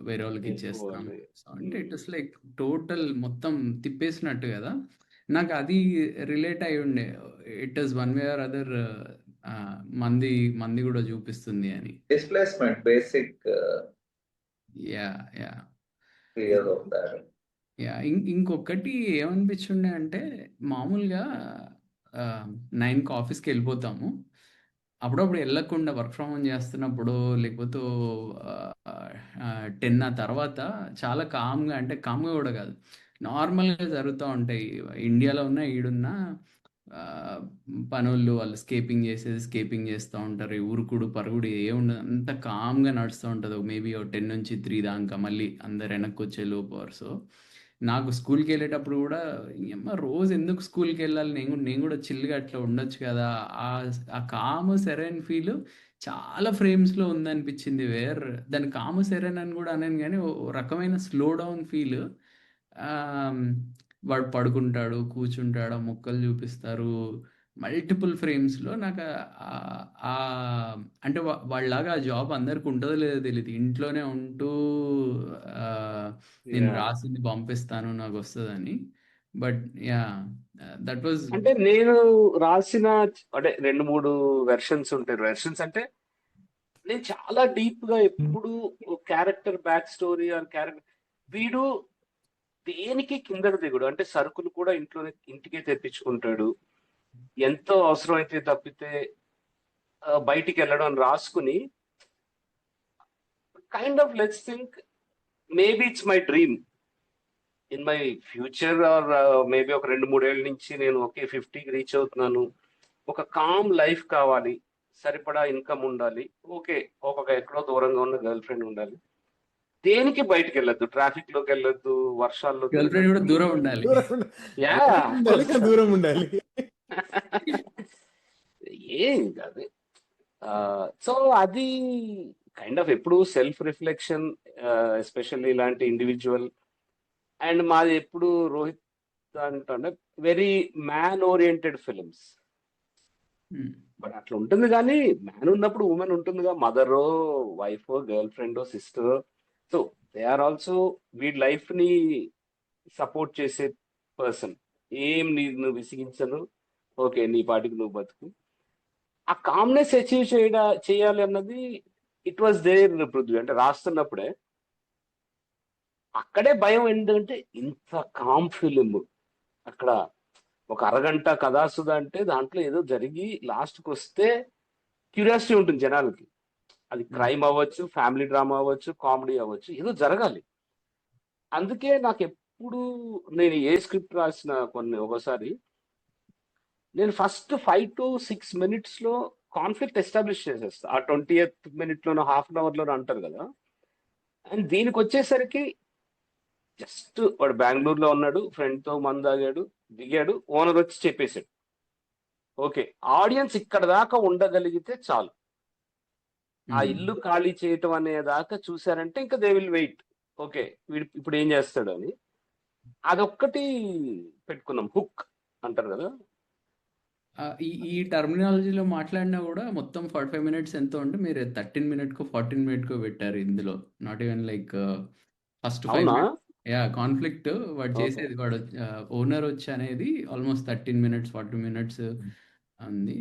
వేరే వాళ్ళకి ఇచ్చేస్తాం. సో అంటే ఇట్ ఇస్ లైక్ టోటల్ మొత్తం తిప్పేసినట్టు కదా. నాకు అది రిలేట్ అయి ఉండే, it is one way or other మంది కూడా చూపిస్తుంది అని. Displacement, basic yeah yeah fear of that. Yeah ఇంకొకటి ఏమనిపించుండే అంటే, మామూలుగా 9కి ఆఫీస్కి వెళ్ళిపోతాము, అప్పుడప్పుడు వెళ్ళకుండా వర్క్ ఫ్రమ్ హోమ్ చేస్తున్నప్పుడు లేకపోతే 10 ఆ తర్వాత చాలా కామ్గా, అంటే కామ్గా కూడా కాదు, నార్మల్గా జరుగుతూ ఉంటాయి. ఇండియాలో ఉన్న ఈడున్న పనులు వాళ్ళు స్కేపింగ్ చేస్తూ ఉంటారు. ఈ ఉరుకుడు పరుగుడు ఏముండదు, అంత కామ్గా నడుస్తూ ఉంటుంది. మేబీ 10 నుంచి 3 దాకా మళ్ళీ అందరు వెనక్కి వచ్చే లోపు. సో నాకు స్కూల్కి వెళ్ళేటప్పుడు కూడా అమ్మ రోజు ఎందుకు స్కూల్కి వెళ్ళాలి, నేను కూడా చిల్గా అట్లా ఉండొచ్చు కదా. ఆ కామ్ సెరైన్ ఫీల్ చాలా ఫ్రేమ్స్లో ఉందనిపించింది. దాని కామ్ సెరైన్ అని కూడా అన్నాను, కానీ ఓ రకమైన స్లో డౌన్ ఫీల్. వాడు పడుకుంటాడు, కూర్చుంటాడు, ఆ మొక్కలు చూపిస్తారు మల్టిపుల్ ఫ్రేమ్స్లో. నాకు అంటే వాళ్ళలాగా ఆ జాబ్ అందరికి ఉంటుందో లేదో తెలియదు. ఇంట్లోనే ఉంటూ నేను రాసింది పంపిస్తాను నాకు వస్తుందని. బట్ యా దట్ వాజ్, అంటే నేను రాసిన అంటే 2-3 వెర్షన్స్ ఉంటాయి. వెర్షన్స్ అంటే నేను చాలా డీప్ గా ఎప్పుడు character back story or character, వీడు దేనికి కిందకి దిగుడు, అంటే సరుకులు కూడా ఇంటికే తెప్పించుకుంటాడు, ఎంతో అవసరం అయితే తప్పితే బయటికి వెళ్ళడం అని రాసుకుని, kind of let's think maybe it's my dream in my future, or maybe ఒక 2-3 ఏళ్ళ నుంచి నేను ఓకే 50కి రీచ్ అవుతున్నాను, ఒక కామ్ లైఫ్ కావాలి, సరిపడా ఇన్కమ్ ఉండాలి, ఓకే ఒక్కొక్క ఎక్కడో దూరంగా ఉన్న గర్ల్ ఫ్రెండ్ ఉండాలి, దేనికి బయటకు వెళ్ళొద్దు, ట్రాఫిక్ లోకి వెళ్ళొద్దు, వర్షాల్లో గర్ల్ ఫ్రెండ్ కూడా దూరం ఉండాలి. దూరం ఉండాలి. ఏం కాదు. సో అది కైండ్ ఆఫ్ ఎప్పుడు సెల్ఫ్ రిఫ్లెక్షన్, ఎస్పెషల్లీ ఇలాంటి ఇండివిజువల్. అండ్ మాది ఎప్పుడు రోహిత్ అంటే very man oriented films. But అట్లా ఉంటుంది, కానీ మ్యాన్ ఉన్నప్పుడు ఉమెన్ ఉంటుందిగా, మదరో wife girlfriend sister. So they are also వీడి లైఫ్ ని సపోర్ట్ చేసే పర్సన్. ఏం నువ్వు విసిగించను, ఓకే నీ పాటికి నువ్వు బతుకు. ఆ కామ్నెస్ అచీవ్ చేయాలి అన్నది ఇట్ వాజ్ దేర్ పృథ్వీ. అంటే రాస్తున్నప్పుడే అక్కడే భయం ఏంటంటే ఇంత కామ్ ఫిలిం అక్కడ ఒక అరగంట కథాసుధ అంటే దాంట్లో ఏదో జరిగి లాస్ట్కి వస్తే క్యూరియాసిటీ ఉంటుంది జనాలకి. అది క్రైమ్ అవ్వచ్చు, ఫ్యామిలీ డ్రామా అవ్వచ్చు, కామెడీ అవ్వచ్చు, ఏదో జరగాలి. అందుకే నాకు ఎప్పుడు నేను ఏ స్క్రిప్ట్ రాసిన ఒకసారి నేను ఫస్ట్ 5 to 6 మినిట్స్ లో కాన్ఫ్లిక్ట్ ఎస్టాబ్లిష్ చేసేస్తా. ఆ 20th మినిట్ లోనో హాఫ్ అన్ అవర్ లోనో అంటారు కదా. అండ్ దీనికి వచ్చేసరికి జస్ట్ వాడు బెంగళూరులో ఉన్నాడు, ఫ్రెండ్ తో మందు తాగాడు, దిగాడు, ఓనర్ వచ్చి చెప్పేశాడు. ఓకే, ఆడియన్స్ ఇక్కడ దాకా ఉండగలిగితే చాలు. ఆ ఇల్లు ఖాళీ చేయటం అనే దాకా చూసారంటే ఇంకా దే విల్ వెయిట్. ఓకే, వీడు ఇప్పుడు ఏం చేస్తాడు అని. అదొక్కటి పెట్టుకున్నాం, హుక్ అంటారు కదా. ఈ టర్మినాలజీలో మాట్లాడినా కూడా మొత్తం 45 మినిట్స్ ఎంతో ఉంటే మీరు 13 మినిట్కో 14 మినిట్కో పెట్టారు ఇందులో. నాట్ ఈవెన్ లైక్ ఫస్ట్ 5 అవునా? మినిట్స్. యా, కాన్ఫ్లిక్ట్ వాడు చేసేది, వాడు ఓనర్ వచ్చి అనేది ఆల్మోస్ట్ 13 మినిట్స్ 40 మినిట్స్ ఉంది.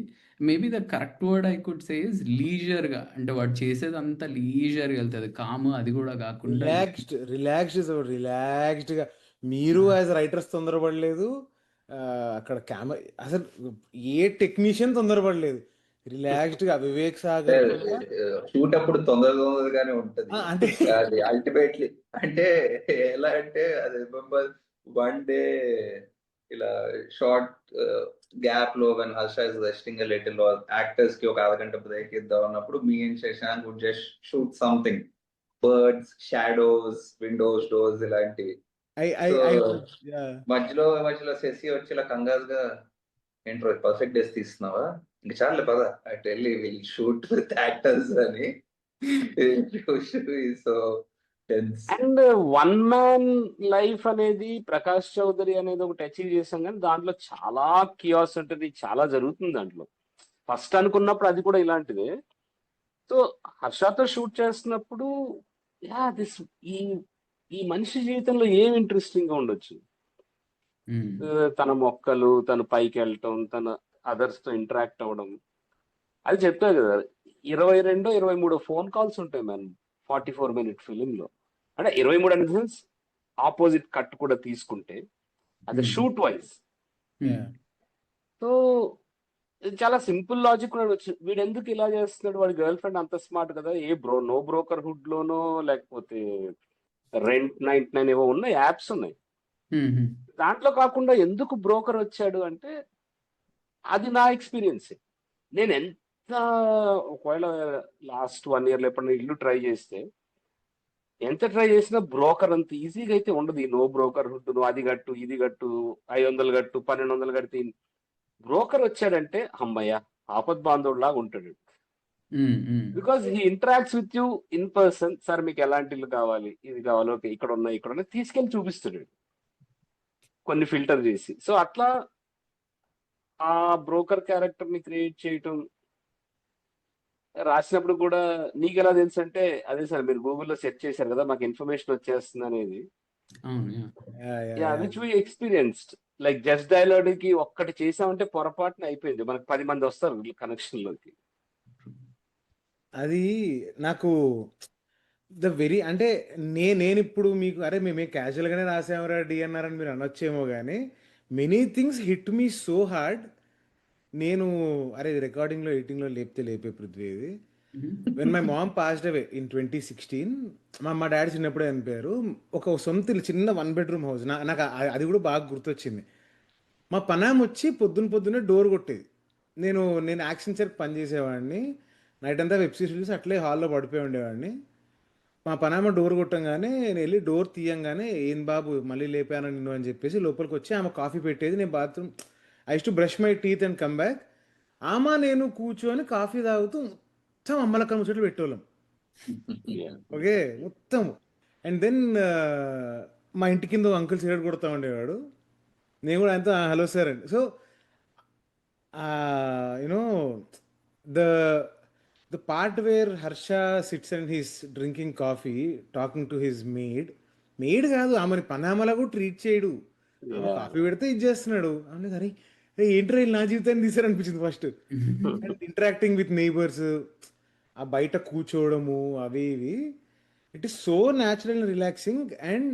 Maybe the correct word I could say is లీజర్గా, అంటే వాడు చేసేది అంతా లీజర్గా వెళ్తుంది, కామ్ అది కూడా కాకుండా రిలాక్స్డ్గా. మీరు యాజ్ రైటర్స్ తొందరపడలేదు, అక్కడ అసలు ఏ టెక్నీషియన్ తొందరపడలేదు. రిలాక్స్డ్గా వివేక్ సాగర్ షూట్ అప్పుడు తొందరగానే ఉంటది. అంటే అది అల్టిమేట్లీ అంటే ఎలా అంటే అది రిమెంబర్ వన్ డే ఇలా షార్ట్ గ్యాప్ లో when Harsha is resting a little, actors కి ఒక అరగంట బ్రేక్ ఇద్దాం అన్నప్పుడు me and Shashank would just shoot something, birds, shadows, windows, doors ఇలాంటివి. మధ్యలో శశి వచ్చి ఇలా కంగారుగా ఏంట్రో పర్ఫెక్ట్ డేస్ తీస్తున్నావా, ఇంక చాలే పద అటు వెళ్ళి విల్ షూట్ విత్ యాక్టర్స్ అని. So and one man life అనేది ప్రకాష్ చౌదరి అనేది ఒకటి అచీవ్ చేసాం, కానీ దాంట్లో చాలా కియాస్ ఉంటుంది, చాలా జరుగుతుంది దాంట్లో. ఫస్ట్ అనుకున్నప్పుడు అది కూడా ఇలాంటిదే. సో హర్షతో షూట్ చేస్తున్నప్పుడు యా దిస్ ఈ మనిషి జీవితంలో ఏం ఇంట్రెస్టింగ్ గా ఉండొచ్చు. తన మొక్కలు, తను పైకి వెళ్ళటం, తన అదర్స్ తో ఇంటరాక్ట్ అవ్వడం. అది చెప్పారు కదా, 22-23 ఫోన్ కాల్స్ ఉంటాయి మ్యామ్ 44 మినిట్ ఫిలిం లో. అంటే 23 అనే సెన్స్ ఆపోజిట్ కట్ కూడా తీసుకుంటే అది షూట్ వైజ్. సో చాలా సింపుల్ లాజిక్ కూడా వచ్చు. వీడు ఎందుకు ఇలా చేస్తున్నాడు, వాడి గర్ల్ ఫ్రెండ్ అంత స్మార్ట్ కదా, నో బ్రోకర్ హుడ్ లోనో లేకపోతే రెంట్ 99 ఏవో ఉన్నాయి, యాప్స్ ఉన్నాయి, దాంట్లో కాకుండా ఎందుకు బ్రోకర్ వచ్చాడు అంటే అది నా ఎక్స్పీరియన్స్. నేను ఒకవేళ లాస్ట్ 1 year లో ఎప్పుడైనా ఇల్లు ట్రై చేస్తే, ఎంత ట్రై చేసినా బ్రోకర్ అంత ఈజీగా అయితే ఉండదు. ఈ నో బ్రోకర్ హుడ్, నువ్వు అది కట్టు, ఇది కట్టు, 500 కట్టు, 1200 కడితే. బ్రోకర్ వచ్చాడంటే అమ్మయ్య ఆపద్ బాంధవుడు లాగా ఉంటాడు. Because he interacts with you in person. Sir మీకు ఎలాంటి ఇల్లు కావాలి, ఇది కావాలి, ఓకే ఇక్కడ ఉన్నాయి తీసుకెళ్ళి చూపిస్తాడు కొన్ని ఫిల్టర్ చేసి. సో అట్లా ఆ బ్రోకర్ క్యారెక్టర్ ని క్రియేట్ చేయటం, రాసినప్పుడు కూడా నీకు ఎలా తెలుసు అంటే అదే సార్ మీరు గూగుల్లో సెర్చ్ చేశారు కదా, మాకు ఇన్ఫర్మేషన్ వచ్చేస్తుంది అనేది. Which we experienced. Like just dialogue కి ఒక్కటి చేసామంటే పొరపాటున అయిపోయింది, మనకు 10 మంది వస్తారు కనెక్షన్ లోకి. అది నాకు అంటే నేను ఇప్పుడు మీకు అరే మేమే క్యాజువల్ గానే రాసామరా డిఎన్ఆర్ అని మీరు అనొచ్చేమో, కానీ మెనీ థింగ్స్ హిట్ మీ సో హార్డ్. నేను అరే రికార్డింగ్ లో ఎడిటింగ్ లో లేపే పృథ్వీ ఇది. When my mom passed away in 2016, మా డాడీ చిన్నప్పుడే చనిపోయారు. ఒక సొంత చిన్న 1 bedroom హౌస్. నాకు అది కూడా బాగా గుర్తొచ్చింది. మా పనామ వచ్చి పొద్దున్నే డోర్ కొట్టేది. నేను యాక్షన్ సరికి పని చేసేవాడిని. నైట్ అంతా వెబ్ సిరీస్ చూసి అట్లే హాల్లో పడిపోయి ఉండేవాడిని. మా పనామ డోర్ కొట్టంగానే నేను వెళ్ళి డోర్ తీయంగానే ఏం బాబు మళ్ళీ లేపాను నిన్ను అని చెప్పేసి లోపలికి వచ్చి ఆమె కాఫీ పెట్టేది. నేను bathroom I to brush my teeth and come back. ఆమె నేను కూర్చొని కాఫీ తాగుతూ మొత్తం అమ్మలక్క ముచ్చట్లు పెట్టేవాళ్ళం. ఓకే మొత్తం. అండ్ దెన్ మా ఇంటి కింద అంకుల్ సిగరెట్ కొడతా ఉండేవాడు, నేను కూడా అంతా హలో సార్ అండి. So you know the part where Harsha sits and he's drinking coffee, talking to his maid కాదు ఆమెని పనామలాగా ట్రీట్ చేయడు, కాఫీ పెడితే ఇది చేస్తున్నాడు. అవును సరే ఏంట్రా నా జీవితాన్ని తీసారనిపించింది first. And interacting with neighbours, ఆ బయట కూర్చోవడము అవి ఇవి, it is so natural and relaxing. And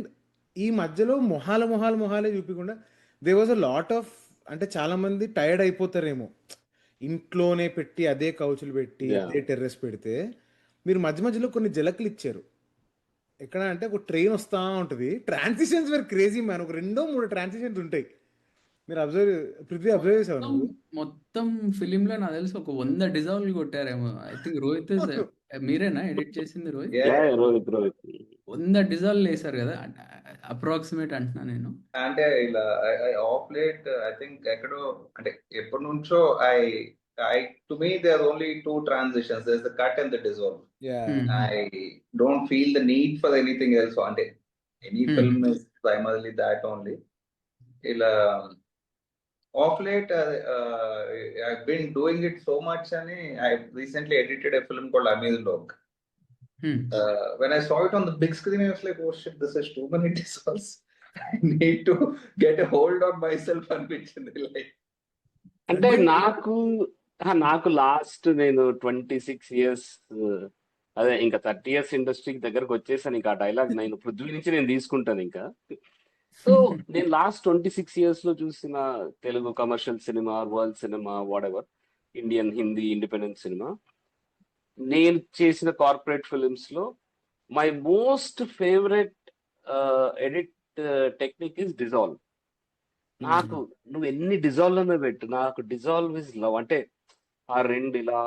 ఈ మధ్యలో మొహాలే చూపించకుండా they was a lot of, అంటే చాలా మంది టైర్డ్ అయిపోతారేమో ఇంట్లోనే పెట్టి అదే కౌచులు పెట్టి Yeah. అదే టెర్రస్ పెడితే మీరు మధ్య మధ్యలో కొన్ని జలకులు ఇచ్చారు. ఎక్కడ అంటే ఒక ట్రైన్ వస్తూ ఉంటుంది, ట్రాన్సిషన్స్ వేర్ క్రేజీ మ్యాన్. ఒక 2-3 ట్రాన్సిషన్స్ ఉంటాయి. మీరు పృథ్వీ అబ్జర్వ్ చేసావు మొత్తం నువ్వు? మొత్తం ఫిలింలో నాకు తెలిసి ఒక 100 డిజాల్వ్లు కొట్టారేమో. ఐ థింక్ రోహిత్ మీరేనా ఎడిట్ చేసింది రోహిత్? Yeah. Yeah, రోహిత్ 100 డిజాల్వ్లు వేసారు కదా, అప్రాక్సిమేట్ అంటున్నా నేను. అంటే ఇలా ఆఫ్ లేట్ ఐ థింక్ ఎక్కడో అంటే ఎప్పటి నుంచో I to me there are only two transitions. There's the cut and the dissolve. Yeah. I don't feel the need for anything else. అంటే any film is primarily that only. ఇలా of late I've been doing it so much అని I recently edited a film called Amazing Dog. When I saw it on the big screen, I was like, oh shit, this is too many dissolves. I need to get a hold on myself అనిపించింది. Like, అంటే నాకు last నేను 26 years అదే ఇంకా 30 years ఇండస్ట్రీకి దగ్గరకు వచ్చేసాను. ఇంకా ఆ డైలాగ్ నేను పృథ్వీ నుంచి నేను తీసుకుంటాను ఇంకా. సో నేను లాస్ట్ 26 years లో చూసిన Telugu commercial cinema, world cinema, what ever, Indian, Hindi, independent cinema, నేను చేసిన కార్పొరేట్ ఫిలిమ్స్ లో my most favourite edit technique is dissolve. నాకు నువ్వు ఎన్ని డిజాల్వ్ పెట్టు, నాకు డిజాల్వ్ ఇస్ లవ్. అంటే ఆ రెండు ఇలా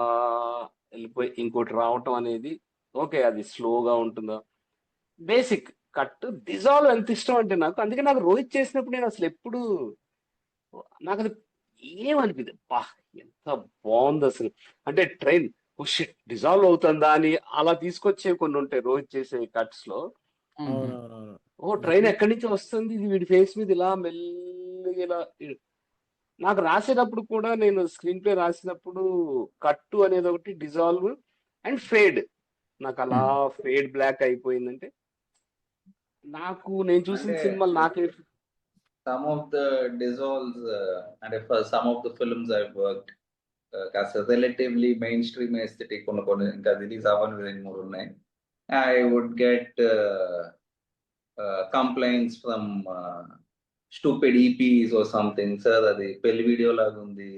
వెళ్ళిపోయి ఇంకోటి రావటం అనేది ఓకే, అది స్లోగా ఉంటుందా, బేసిక్ కట్ డిజాల్వ్ ఎంత ఇష్టం అంటే నాకు. అందుకే నాకు రోహిత్ చేసినప్పుడు నేను అసలు ఎప్పుడు నాకు అది ఏమనిపింది, పా ఎంత బాగుంది అసలు. అంటే ట్రైన్ షిట్ డిజాల్వ్ అవుతుందా అని అలా తీసుకొచ్చే కొన్ని ఉంటాయి రోహిత్ చేసే కట్స్ లో. అవునవునవును. ఓ ట్రైన్ ఎక్కడి నుంచి వస్తుంది, ఇది వీడి ఫేస్ మీద ఇలా మెల్లిగా ఇలా. నాకు రాసేటప్పుడు కూడా నేను స్క్రీన్ ప్లే రాసినప్పుడు కట్టు అనేది ఒకటి, డిజాల్వ్ అండ్ ఫేడ్. నాకు అలా ఫేడ్ బ్లాక్ అయిపోయిందంటే నాకు నేను చూసిన అంటే సినిమాలు నాకే some of the dissolves and for some of the films I've worked కాస్త relatively mainstream aesthetic కొన్ని ఇంకా రిలీజ్ అవ్వని 2-3 ఉన్నాయి. I would get complaints from stupid EPs or something. Sir, అది పెళ్లి వీడియో లాగా ఉంది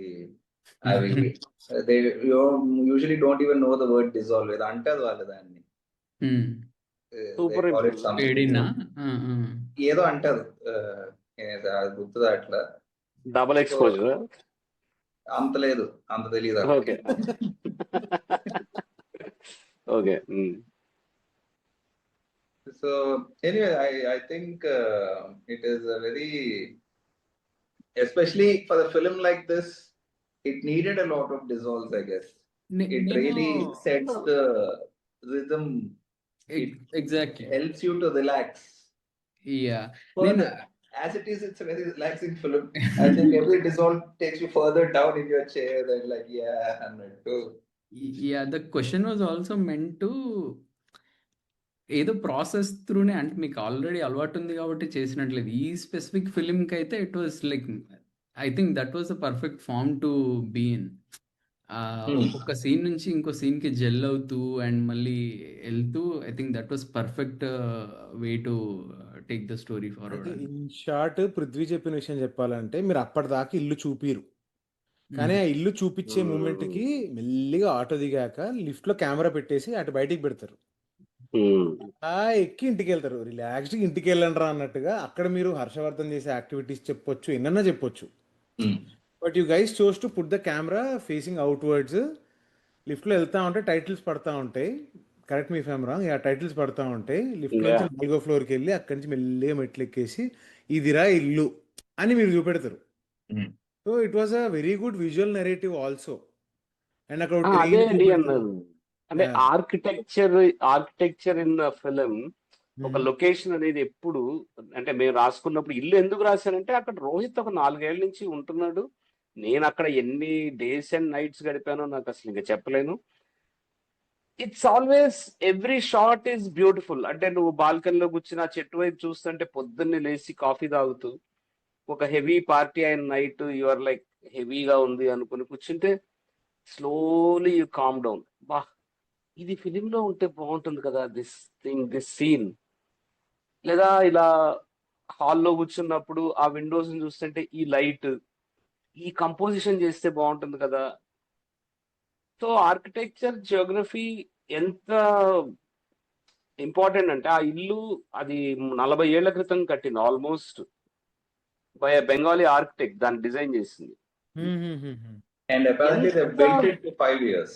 అవి. they usually don't even know the word dissolve. ఇది అంటారు వాళ్ళు దాన్ని. Super They call it something. ఏదో అంటారు, అది గుర్తుదా అట్లా. డబుల్ ఎక్స్పోజర్ అంత లేదు, అంత తెలియదు. Okay okay. So anyway, I think it is a very, especially for a film like this, it needed a lot of dissolves, I guess. It really sets the rhythm. It exactly helps you to relax. Yeah. Further, as it is, it's a very relaxing film. I think every dissolve takes you further down in your chair and like, yeah, I'm right too. Yeah, the question was also meant to ఏదో process త్రూనే, అంటే మీకు already అలవాటు ఉంది కాబట్టి చేసినట్లేదు. ఈ specific ఫిలింకి అయితే it was like I think that was the perfect form to be in. ఒక్కొక్క సీన్ నుంచి ఇంకో సీన్కి జెల్ అవుతూ అండ్ మళ్ళీ వెళ్తూ, I think that was perfect way to take the story forward. In short Prithvi చెప్పిన విషయం చెప్పాలంటే, మీరు అప్పటిదాకా ఇల్లు చూపిరు, కానీ ఆ ఇల్లు చూపించే మూమెంట్ కి మెల్లిగా ఆటో దిగాక లిఫ్ట్ లో కెమెరా పెట్టేసి అటు బయటికి పెడతారు. ఎక్కి ఇంటికి వెళ్తారు, రిలాక్స్డ్ ఇంటికి వెళ్ళండి రా అన్నట్టుగా. అక్కడ మీరు హర్షవర్ధన్ చేసే యాక్టివిటీస్ చెప్పొచ్చు, ఎన్నన్నా చెప్పొచ్చు. But you guys chose to put the camera facing outwards. Lift లో వెళ్తా ఉంటే టైటిల్స్ పడతా ఉంటాయి, కరెక్ట్ మీ ఫేమ్ రాంగ్, టైటిల్స్ పడతా ఉంటాయి. లిఫ్ట్ లో 4వ ఫ్లోర్కి వెళ్ళి అక్కడి నుంచి మెల్లిగా మెట్లు ఎక్కేసి ఇదిరా ఇల్లు అని మీరు చూపెడతారు. So it was a very good visual narrative also. And అక్కడ అదే అండి అన్నారు. అంటే ఆర్కిటెక్చర్ ఇన్ ఫిలిం, ఒక లొకేషన్ అనేది ఎప్పుడు, అంటే మేము రాసుకున్నప్పుడు ఇల్లు ఎందుకు రాశానంటే అక్కడ రోహిత్ ఒక 4 ఏళ్ల నుంచి ఉంటున్నాడు. నేను అక్కడ ఎన్ని డేస్ అండ్ నైట్స్ గడిపానో నాకు అసలు ఇంకా చెప్పలేను. It's always every shot is beautiful. అంటే నువ్వు బాల్కనీలో కూర్చుని ఆ చెట్టు వైపు చూస్తుంటే పొద్దున్నే లేచి కాఫీ తాగుతూ, ఒక హెవీ పార్టీ అయిన నైట్ యు ఆర్ లైక్ హెవీగా ఉంది అనుకుని కూర్చుంటే స్లోలీ యూ కామ్ డౌన్. బా ఇది ఫిలింలో ఉంటే బాగుంటుంది కదా, దిస్ సీన్. లేదా ఇలా హాల్లో కూర్చున్నప్పుడు ఆ విండోస్ చూస్తుంటే ఈ లైట్, ఈ కంపోజిషన్ చేస్తే బాగుంటుంది కదా. సో ఆర్కిటెక్చర్ జియోగ్రఫీ ఎంత ఇంపార్టెంట్ అంటే ఆ ఇల్లు అది 40 ఏళ్ల క్రితం కట్టింది ఆల్మోస్ట్ బై బెంగాలీ ఆర్కిటెక్ట్ దాన్ని డిజైన్ చేసింది. And apparently they ఎంత built it for 5 years.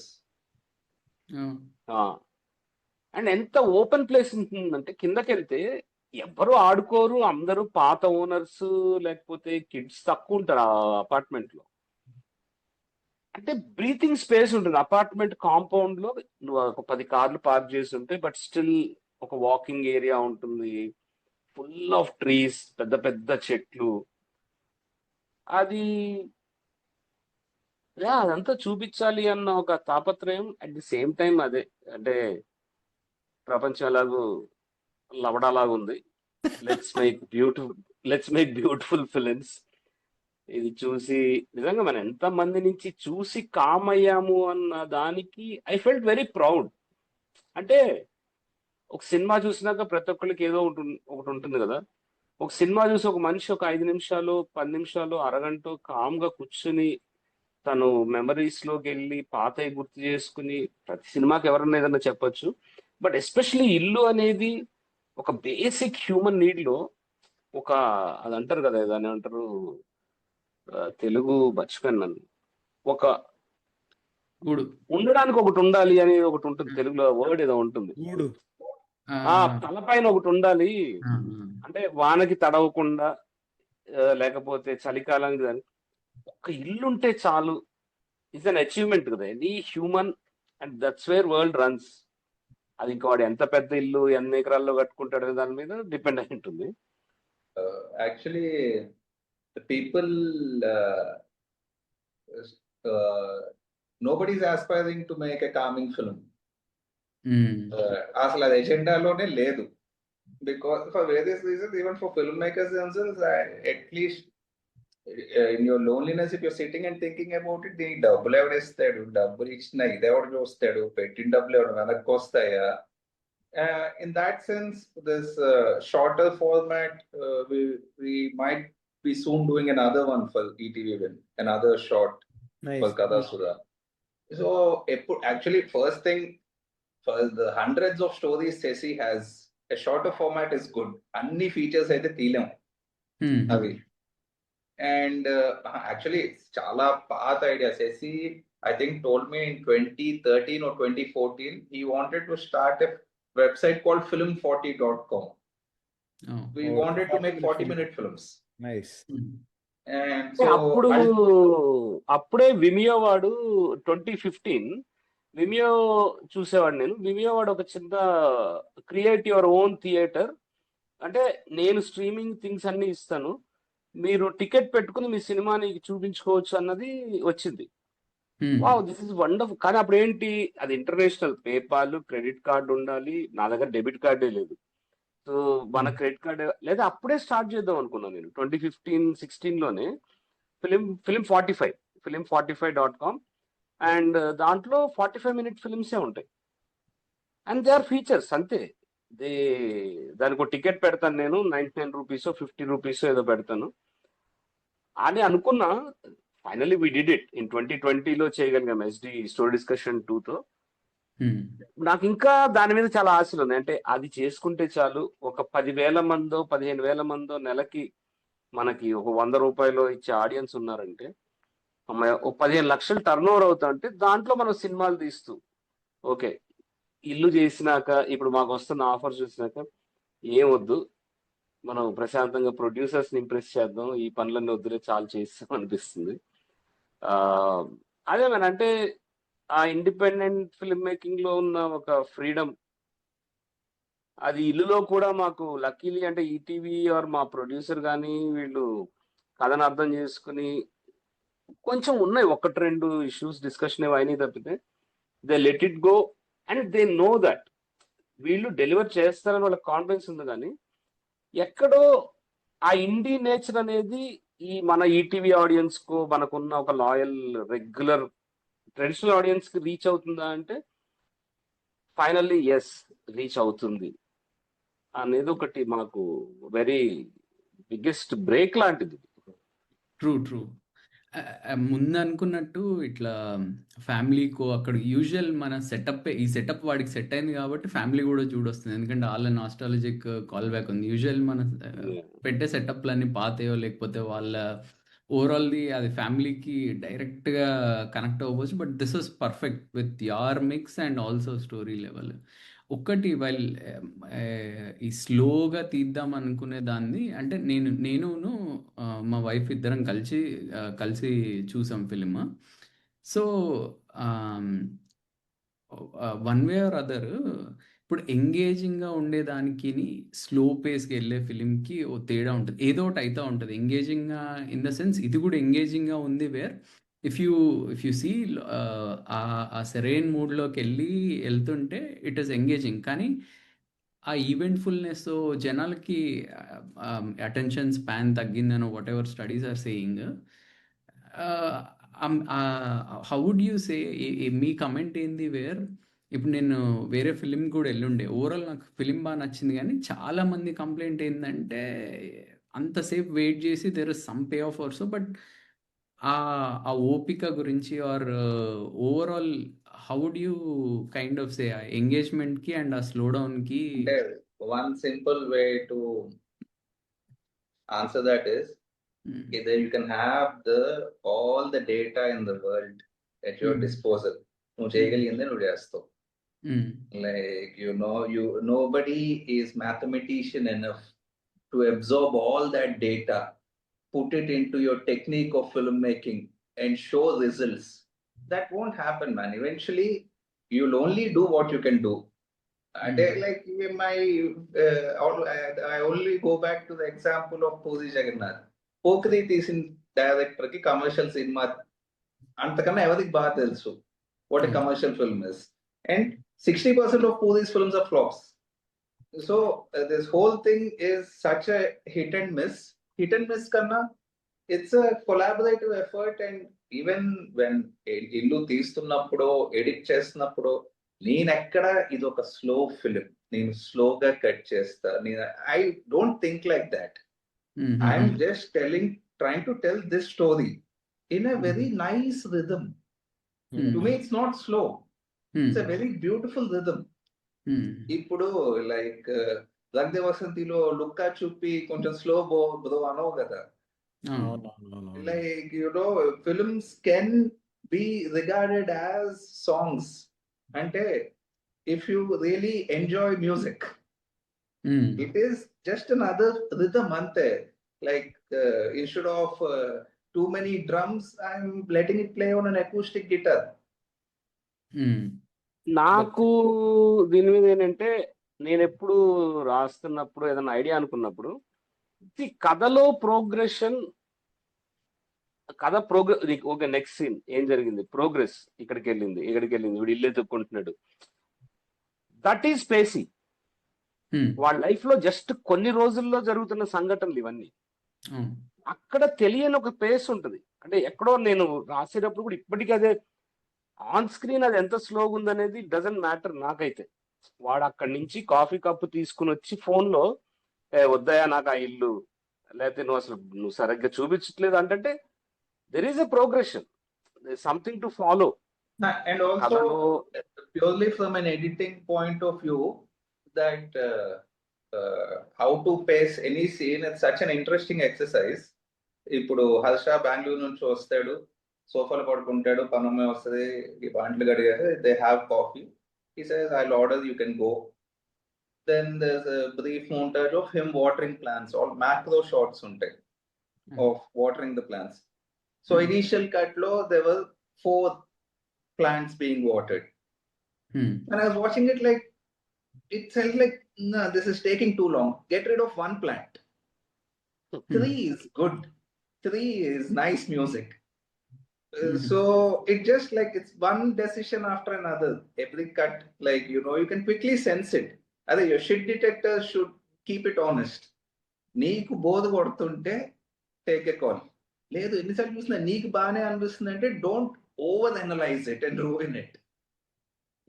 And ఎంత ఓపెన్ ప్లేస్ ఉంటుందంటే కిందకి వెళ్తే ఎవ్వరు ఆడుకోరు, అందరూ పాత ఓనర్స్ లేకపోతే కిడ్స్ తక్కువ ఉంటారు ఆ అపార్ట్మెంట్ లో. అంటే బ్రీతింగ్ స్పేస్ ఉంటుంది అపార్ట్మెంట్ కాంపౌండ్ లో. నువ్వు ఒక 10 కార్లు పార్క్ చేసి ఉంటాయి, బట్ స్టిల్ ఒక వాకింగ్ ఏరియా ఉంటుంది, ఫుల్ ఆఫ్ ట్రీస్, పెద్ద పెద్ద చెట్లు. అది అదంతా చూపించాలి అన్న ఒక తాపత్రయం. అట్ ది సేమ్ టైం అదే అంటే ప్రపంచం ఎలాగో లవడాలాగా ఉంది, లెట్స్ మేక్ బ్యూటిఫుల్ ఫిలిమ్స్. ఇది చూసి నిజంగా మనం ఎంత మంది నుంచి చూసి కామ్ అయ్యాము అన్న దానికి ఐ ఫెల్ట్ వెరీ ప్రౌడ్. అంటే ఒక సినిమా చూసినాక ప్రతి ఒక్కరికి ఏదో ఒకటి ఉంటుంది కదా. ఒక సినిమా చూసి ఒక మనిషి ఒక 5 నిమిషాలు 10 నిమిషాలు అరగంట కామ్గా కూర్చుని తను మెమరీస్ లోకి వెళ్ళి పాతవి గుర్తు చేసుకుని, ప్రతి సినిమాకి ఎవరన్నా ఏదన్నా చెప్పొచ్చు, బట్ ఎస్పెషలీ ఇల్లు అనేది ఒక బేసిక్ హ్యూమన్ నీడ్ లో ఒక అది అంటారు కదా, దాన్ని అంటారు తెలుగు మర్చిపోయాను, ఒక గూడు ఉండడానికి ఒకటి ఉండాలి అనేది ఒకటి ఉంటుంది తెలుగులో, వర్డ్ ఏదో ఉంటుంది. తలపైన ఒకటి ఉండాలి అంటే వానకి తడవకుండా లేకపోతే చలికాలానికి ఒక ఇల్లు ఉంటే చాలు. ఇట్స్ అన్ అచీవ్మెంట్ కదా any human, and that's where world runs. అది ఇంకా వాడు ఎంత పెద్ద ఇల్లు ఎన్ని ఎకరాల్లో కట్టుకుంటాడు అనే దాని మీద డిపెండ్ అయి ఉంటుంది. Actually, the people, nobody's aspiring to make a calming film. అసలు అది ఎజెండాలోనే లేదు. Because for various reasons, even for filmmakers themselves, at least in your loneliness, if you're sitting and thinking about it, దీనికి డబ్బులు ఎవడేస్తాడు, డబ్బులు ఇచ్చిన ఇది ఎవడు చూస్తాడు, పెట్టిన డబ్బులు ఎవడు వెనక్కి వస్తాయా? In that sense, this shorter format, we might be soon doing another one for ETV Win, another short for Kada Sudha. So actually, first thing, for the hundreds of stories Sesi has, a shorter format is good. Anni features aithe teelam avi. And actually it's chala path idea. Sesi I think told me in 2013 or 2014 he wanted to start a website called film40.com. We wanted to make 40-minute films. Nice. And so అప్పుడే విమియో వాడు 2015 విమియో చూసేవాడు నేను. విమియో వాడు ఒక చిన్న create your own theatre, అంటే నేను streaming things అన్ని ఇస్తాను, మీరు టికెట్ పెట్టుకుని మీ సినిమాని చూపించుకోవచ్చు అన్నది వచ్చింది. Wow, this is wonderful. కానీ అప్పుడు ఏంటి, అది ఇంటర్నేషనల్, పేపాల్, క్రెడిట్ కార్డు ఉండాలి. నా దగ్గర డెబిట్ కార్డే లేదు. సో మన క్రెడిట్ కార్డ్ లేదా అప్పుడే స్టార్ట్ చేద్దాం అనుకున్నాను నేను 2015-16 లోనే film45.com. అండ్ దాంట్లో 45-minute ఫిల్మ్సే ఉంటాయి, అండ్ దే ఆర్ ఫీచర్స్ అంతే. దానికి ఒక టికెట్ పెడతాను నేను, 99 రూపీస్ 50 రూపీస్ ఏదో పెడతాను అని అనుకున్నా. Finally we did it in 2020లో చేయగలిగాం ఎస్డి స్టోరీ డిస్కషన్ 2తో. నాకు ఇంకా దాని మీద చాలా ఆశలు ఉన్నాయి. అంటే అది చేసుకుంటే చాలు, ఒక 10,000 మందో 15,000 మందో నెలకి మనకి ఒక 100 రూపాయలు ఇచ్చే ఆడియన్స్ ఉన్నారంటే, ఒక 15 లక్షలు టర్న్ ఓవర్ అవుతా అంటే దాంట్లో మనం సినిమాలు తీస్తూ ఓకే ఇల్లు చేసినాక ఇప్పుడు మాకు వస్తున్న ఆఫర్ చూసినాక ఏం వద్దు, మనం ప్రశాంతంగా ప్రొడ్యూసర్స్ని ఇంప్రెస్ చేద్దాం, ఈ పనులన్నీ వద్దులే చాలు చేస్తాం అనిపిస్తుంది. అదే మన అంటే ఆ ఇండిపెండెంట్ ఫిల్మ్ మేకింగ్ లో ఉన్న ఒక ఫ్రీడమ్, అది ఇల్లులో కూడా మాకు లక్కీలీ అంటే ఈటీవీ ఆర్ మా ప్రొడ్యూసర్ కానీ వీళ్ళు కథను అర్థం చేసుకుని కొంచెం ఉన్నాయి, 1-2 ఇష్యూస్ డిస్కషన్ అయినాయి తప్పితే they let it go and they know that వీళ్ళు డెలివర్ చేస్తారని వాళ్ళకి కాన్ఫిడెన్స్ ఉంది. కానీ ఎక్కడో ఆ ఇండీ నేచర్ అనేది ఈ మన ఈటీవీ ఆడియన్స్ కు మనకున్న ఒక లాయల్ రెగ్యులర్ ట్రెడిషనల్ ఆడియన్స్ కి రీచ్ అవుతుందా అంటే ఫైనల్లీ ఎస్ రీచ్ అవుతుంది అనేది ఒకటి మనకు వెరీ బిగ్గెస్ట్ బ్రేక్ లాంటిది. True true. ముందు అనుకున్నట్టు ఇట్లా ఫ్యామిలీకో అక్కడ యూజువల్ మన సెటప్, ఈ సెటప్ వాడికి సెట్ అయింది కాబట్టి ఫ్యామిలీ కూడా చూడొస్తుంది. ఎందుకంటే వాళ్ళ నాస్టాలజిక్ కాల్ బ్యాక్ ఉంది. యూజువల్ మన పెట్టే సెటప్లన్నీ పాతయో లేకపోతే వాళ్ళ ఓవరాల్ది అది ఫ్యామిలీకి డైరెక్ట్గా కనెక్ట్ అవ్వచ్చు. But this is perfect with your mix and also story level. ఒక్కటి వైల్ ఈ స్లోగా తీద్దాం అనుకునే దాన్ని, అంటే నేనును మా వైఫ్ ఇద్దరం కలిసి చూసాం film. So one way or other ఇప్పుడు ఎంగేజింగ్గా ఉండేదానికి స్లో పేస్కి వెళ్ళే ఫిలింకి ఓ తేడా ఉంటుంది. ఏదో ఒకటి అవుతూ ఉంటుంది ఎంగేజింగ్గా. ఇన్ ద సెన్స్ ఇది కూడా ఎంగేజింగ్గా ఉంది, వేర్ ఇఫ్ యూ సీ ఆ సెరైన్ మూడ్లోకి వెళ్తుంటే ఇట్ ఈస్ ఎంగేజింగ్. కానీ ఆ ఈవెంట్ఫుల్నెస్ జనాలకి అటెన్షన్ స్పాన్ తగ్గిందనో whatever studies are saying. How would you say, మీ కమెంట్ ఏంది వేర్? ఇప్పుడు నేను వేరే ఫిలిం కూడా వెళ్ళుండే, ఓవరాల్ నాకు ఫిలిం బాగా నచ్చింది. కానీ చాలా మంది కంప్లైంట్ ఏంటంటే అంతసేపు వెయిట్ చేసి there is some pay off also, but ఆ ఓపిక గురించి or overall how would you kind of say ఆ ఎంగేజ్మెంట్కి అండ్ ఆ స్లో డౌన్కి? అంటే one simple way to answer that is either you can have all the data in the world at your disposal. నువ్వు చేయగలిగిందే నువ్వు చేస్తావు. Like, nobody is mathematician enough to absorb all that data, put it into your technique of filmmaking and show results. That won't happen, man. Eventually you'll only do what you can do. Like I only go back to the example of Puri Jagannath. Pokri తీసిన director కి commercial cinema అంతకన్నా ఎవరికి బాగా తెలుసు what a commercial film is, and 60% of Puri's films are flops. So this whole thing is such a hit and miss kanna it's a collaborative effort. And even when illu తీస్తున్నప్పుడు edit చేస్తున్నప్పుడు నేనెక్కడ ఇది ఒక slow film, నేను స్లోగా cut చేస్తా, I don't think like that. I'm just trying to tell this story in a very nice rhythm. To me it's not slow, it's a very beautiful rhythm. ఇప్పుడు like రగ్దే వసంతిలో లుక్కా చూపి కొంచెం slow bro అనవు కదా. Like films can be regarded as songs. అంటే if you really enjoy music, it is just another rhythm ante. Like instead of too many drums, I'm letting it play on an acoustic guitar. నాకు దీని మీద ఏంటంటే, నేను ఎప్పుడు రాస్తున్నప్పుడు ఏదైనా idea అనుకున్నప్పుడు కథలో ప్రోగ్రెషన్, ఓకే నెక్స్ట్ సీన్ ఏం జరిగింది, ప్రోగ్రెస్ ఇక్కడికి వెళ్ళింది వీడు ఇల్లు ఎత్తుక్కుంటున్నాడు, దట్ ఈస్ స్పేసీ. వాళ్ళ లైఫ్ లో జస్ట్ కొన్ని రోజుల్లో జరుగుతున్న సంఘటనలు ఇవన్నీ. అక్కడ తెలియని ఒక పేస్ ఉంటుంది. అంటే ఎక్కడో నేను రాసేటప్పుడు కూడా ఇప్పటికీ అదే ఆన్ స్క్రీన్ అది ఎంత స్లోగా ఉందనేది డజంట్ మ్యాటర్ నాకైతే. వాడు అక్కడి నుంచి కాఫీ కప్పు తీసుకుని వచ్చి ఫోన్లో వద్దయా నాకు ఆ ఇల్లు, లేకపోతే నువ్వు సరిగ్గా చూపించట్లేదు అంటే there is a progression, there's something to follow. And also purely from an editing point of view, that how to pace any scene, it's such an interesting exercise. ఇప్పుడు హర్ష బెంగళూరు నుంచి వస్తాడు, సోఫాలో పడుకుంటాడు, పనమ్మే వస్తుంది, ఈ బాంట్లు గడిగారు, they have coffee, he says I'll order, you can go. Then there's a brief montage of him watering plants, all macro shots ఉంటాయి of watering the plants. So initial cut lo there were 4 plants being watered. And I was watching it, like it felt like, no, this is taking too long, get rid of 1 plant. 3 is good, 3 is nice music. So it just like it's one decision after another, every cut, like you can quickly sense it. Ade your shit detector should keep it honest. నీకు బోధ కొడుతుంటే take a call, లేదు ఎన్నిసార్లు చూసినా నీకు బాగానే అనిపిస్తుంది అంటే don't over analyse it and ruin it.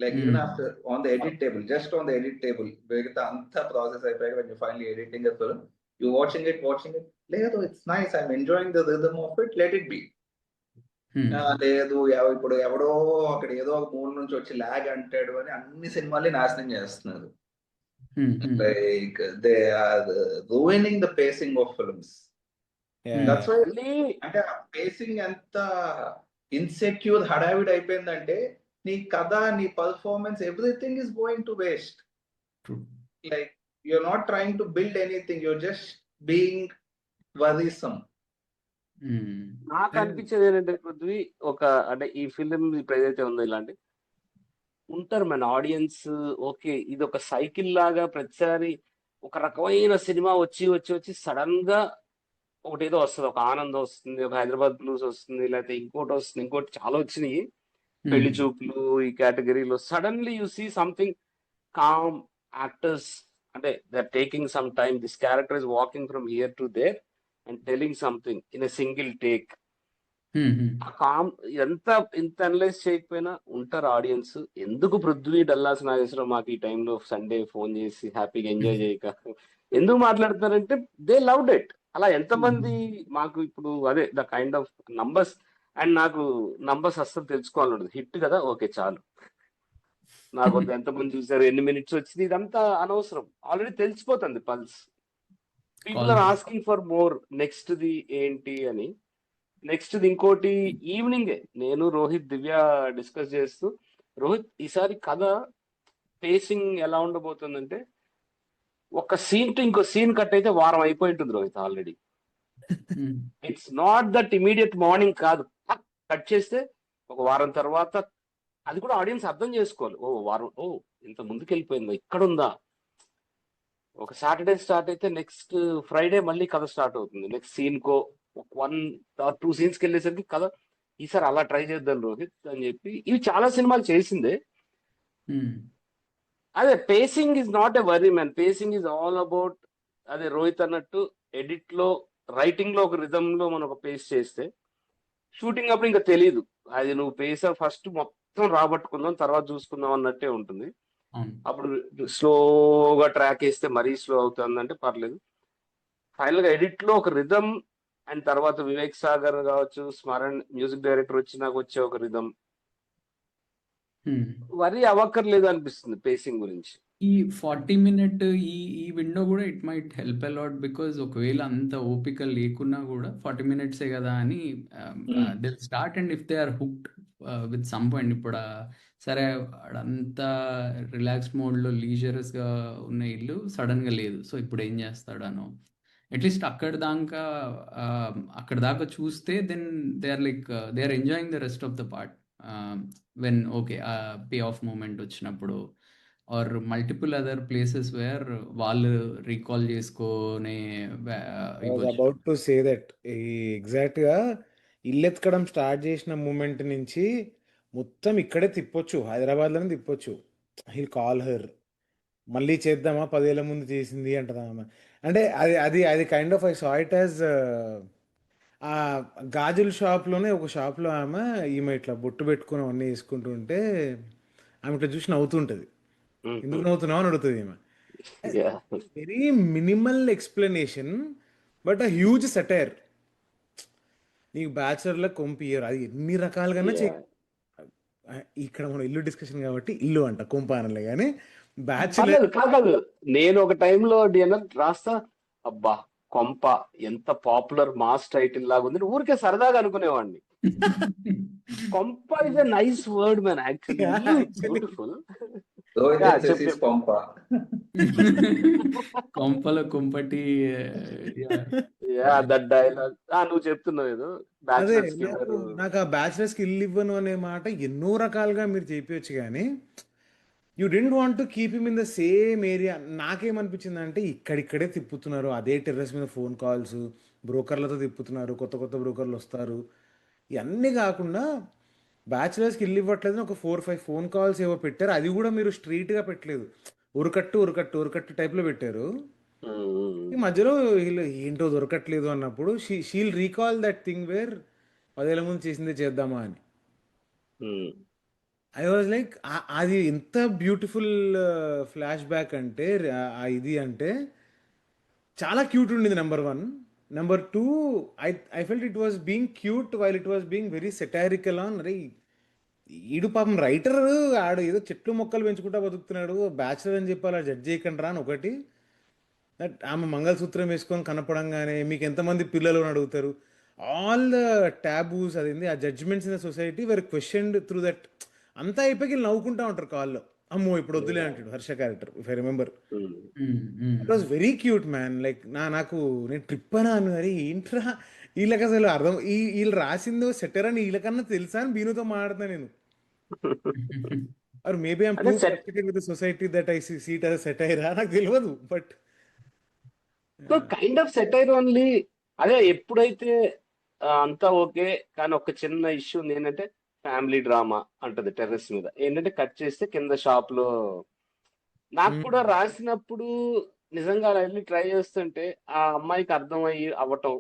Like even after on the edit table, just on the edit table మిగతా అంతా ప్రాసెస్ అయిపోయాక when you finally editing a film, you watching it, లేదు it's nice, I'm enjoying the rhythm of it, let it be. లేదు ఇప్పుడు ఎవడో అక్కడ ఏదో ఒక మూల నుంచి వచ్చి లాగ్ అంటాడు అని అన్ని సినిమాల్ని నాశనం చేస్తున్నారు. Like they are ruining the pacing of films. That's why మళ్ళీ అంటే ఆ పేసింగ్ ఎంత ఇన్సెక్యూర్ హడావిడి అయిపోయిందంటే నీ కథ, నీ performance, everything is going to waste. Like you're not trying to build anything, you're just being worrisome. నాకు అనిపించేది ఏంటంటే పృథ్వీ, అంటే ఈ ఫిలిం ఇప్పుడు ఏదైతే ఉందో ఇలాంటి ఉంటారు మన ఆడియన్స్. ఓకే, ఇది ఒక సైకిల్ లాగా ప్రతిసారి ఒక రకమైన సినిమా వచ్చి వచ్చి వచ్చి సడన్ గా ఒకటి ఏదో వస్తుంది, ఒక ఆనందం వస్తుంది, ఒక హైదరాబాద్ బ్లూస్ వస్తుంది, లేకపోతే ఇంకోటి వస్తుంది, ఇంకోటి చాలా వచ్చినాయి పెళ్లి చూపులు ఈ కేటగిరీలో. Suddenly you see something calm actors, అంటే they are taking some time, this character is walking from here to there and telling something in a single take. ఆ కామ్ ఇంత అనలైజ్ చేయకపోయినా ఉంటారు ఆడియన్స్. ఎందుకు పృథ్వీ డల్లాస్ నాగేశ్వరరావు మాకు ఈ టైంలో సండే ఫోన్ చేసి హ్యాపీగా ఎంజాయ్ చేయక ఎందుకు మాట్లాడుతున్నారంటే దే లవ్డ్ ఇట్. అలా ఎంతమంది మాకు ఇప్పుడు అదే the kind of numbers. And నాకు నంబర్స్ అస్సలు తెలుసుకోవాలన్నది. హిట్ కదా, ఓకే చాలు, నాకు ఎంతమంది చూసారు, ఎన్ని మినిట్స్ వచ్చింది, ఇదంతా అనవసరం. ఆల్రెడీ తెలిసిపోతుంది pulse. People are asking for more. Next ది ఏంటి అని. నెక్స్ట్ ఇంకోటి ఈవినింగ్ నేను రోహిత్ దివ్య డిస్కస్ చేస్తూ, రోహిత్ ఈసారి కథ పేసింగ్ ఎలా ఉండబోతుందంటే ఒక సీన్ టు ఇంకో సీన్ కట్ అయితే వారం అయిపోయి ఉంటుంది Rohit already. It's not that immediate morning కాదు, కట్ చేస్తే ఒక వారం తర్వాత అది కూడా ఆడియన్స్ అర్థం చేసుకోవాలి. ఓ వారం, ఓ ఇంత ముందుకు వెళ్ళిపోయిందా, ఇక్కడ ఉందా. ఒక సాటర్డే స్టార్ట్ అయితే నెక్స్ట్ ఫ్రైడే మళ్ళీ కథ స్టార్ట్ అవుతుంది. నెక్స్ట్ సీన్ కో 1 or 2 సీన్స్కి వెళ్ళేసరికి కథ ఈసారి అలా ట్రై చేద్దాం రోహిత్ అని చెప్పి. ఇవి చాలా సినిమాలు చేసిందే. అదే facing is not a worry man. Facing is all about, అదే రోహిత్ అన్నట్టు ఎడిట్ లో, రైటింగ్ లో ఒక రిథమ్ లో మనం ఒక పేస్ చేస్తే షూటింగ్ అప్పుడు ఇంకా తెలియదు. అది నువ్వు పేసా ఫస్ట్ మొత్తం రాబట్టుకుందాం తర్వాత చూసుకుందాం అన్నట్టే ఉంటుంది. అప్పుడు స్లోగా ట్రాక్ వేస్తే మరీ స్లో అవుతుందంటే పర్లేదు. ఫైనల్ గా ఎడిట్ లో ఒక రిథమ్, అండ్ తర్వాత వివేక్ సాగర్ కావచ్చు, స్మరణ్ మ్యూజిక్ డైరెక్టర్ వచ్చి నాకు వచ్చే ఒక రిథమ్, వరీ అవ్వక్కర్లేదు అనిపిస్తుంది పేసింగ్ గురించి. ఈ 40-minute ఈ విండో కూడా it might help a lot, because ఒకవేళ అంత ఓపిక లేకున్నా కూడా 40 minutes కదా అని they start. And if they are hooked with some point, ఇప్పుడు సరే అంతా రిలాక్స్ మోడ్లో లీజరస్గా ఉన్న ఇల్లు సడన్గా లేదు, సో ఇప్పుడు ఏం చేస్తాడనో అట్లీస్ట్ అక్కడ దాకా చూస్తే then they are like they are enjoying the rest of the part when okay pay off moment వచ్చినప్పుడు, or multiple other places where వాళ్ళు రీకాల్ చేసుకునే about to say that exact గా ఇల్లు ఎత్తుకడం స్టార్ట్ చేసిన మూమెంట్ నుంచి మొత్తం ఇక్కడే తిప్పొచ్చు, హైదరాబాద్ లోనే తిప్పొచ్చు. హిల్ కాల్ హర్, మళ్ళీ చేద్దామా 10 ఏళ్ళ ముందు చేసింది అంటదామా. అంటే అది అది అది kind of I saw it as ఆ గాజుల షాప్లోనే ఒక షాప్లో ఈమె ఇట్లా బొట్టు పెట్టుకుని అవన్నీ వేసుకుంటూ ఉంటే ఆమె ఇట్లా చూసి నవ్వుతుంటుంది. ఎందుకు నవ్వుతున్నావు అని అడుగుతుంది ఈమె. Very minimal explanation but a huge satire. నీకు బ్యాచులర్లో కొంపియరు, అది ఎన్ని రకాలుగానే ఇక్కడ మనం ఇల్లు డిస్కషన్ కాబట్టి ఇల్లు అంట, కొంప అనలే కానీ బ్యాచులర్ కాదు. నేను ఒక టైంలో డిఎన్ఆర్ రాస్తా, అబ్బా కొంప ఎంత పాపులర్ మాస్ టైటిల్ లాగా ఉంది, ఊరికే సరదాగా అనుకునేవాడిని. కొంప is a nice word man, actually beautiful. కొంపలో కుంపటి దట్ డైలాగ్ నువ్వు చెప్తున్నావు ఏదో అదే బ్యాచులర్స్. నాకు ఆ బ్యాచులర్స్కి ఇల్లు ఇవ్వను అనే మాట ఎన్నో రకాలుగా మీరు చెప్పవచ్చు, కానీ you didn't want to keep him in the same area. నాకేమనిపించింది అంటే ఇక్కడిక్కడే తిప్పుతున్నారు, అదే టెర్రస్ మీద ఫోన్ కాల్స్, బ్రోకర్లతో తిప్పుతున్నారు, కొత్త కొత్త బ్రోకర్లు వస్తారు. ఇవన్నీ కాకుండా బ్యాచులర్స్కి ఇల్లు ఇవ్వట్లేదు, ఒక 4-5 ఫోన్ కాల్స్ ఏవో పెట్టారు. అది కూడా మీరు స్ట్రీట్గా పెట్టలేదు, ఉరకట్టు ఉరకట్టు ఉరకట్టు టైప్లో పెట్టారు. ఈ మధ్యలో వీళ్ళు ఏంటో దొరకట్లేదు అన్నప్పుడు she'll recall that thing where 10 ఏళ్ళ ముందు చేసిందే చేద్దామా అని. ఐ వాజ్ లైక్ అది ఎంత బ్యూటిఫుల్ ఫ్లాష్ బ్యాక్ అంటే ఇది అంటే చాలా క్యూట్ ఉండింది number 1. Number 2, I felt it was being cute while it was being very satirical on. అరే ఈడు పాపం రైటర్, ఆడు ఏదో చెట్లు మొక్కలు పెంచుకుంటా బతుకుతున్నాడు, బ్యాచులర్ అని చెప్పి అలా జడ్జ్ చేయకండి రా అని ఒకటి. దట్ ఆమె మంగళసూత్రం వేసుకొని కనపడంగానే మీకు ఎంతమంది పిల్లలు అని అడుగుతారు. ఆల్ ద టాబూస్ అదేంది ఆ judgements in the society were questioned through that. అంతా అయిపోయి వీళ్ళు నవ్వుకుంటా ఉంటారు కాల్లో. అమ్మో ఇప్పుడు వద్దులే అంటాడు Harsha character, if I remember. It was very cute man. Like నాకు నేను ట్రిప్ అని అను, అరే ఏంట్రా వీళ్ళకి అసలు అర్థం, వీళ్ళు రాసిందో సెటర్ అని వీళ్ళకన్నా తెలుసా అని బీనుతో మాట్లాడుతున్నా నేను. Or maybe I'm too frustrated with the society that I see it as సెటైరా, నాకు తెలియదు. But kind of satire only. అదే ఎప్పుడైతే అంతా ఓకే, కానీ ఒక చిన్న ఇష్యూ ఉంది ఏంటంటే ఫ్యామిలీ డ్రామా అంటది టెర్రస్ మీద. ఏంటంటే కట్ చేస్తే కింద షాప్ లో నాకు కూడా రాసినప్పుడు నిజంగా వెళ్ళి ట్రై చేస్తుంటే ఆ అమ్మాయికి అర్థం అవ్వటం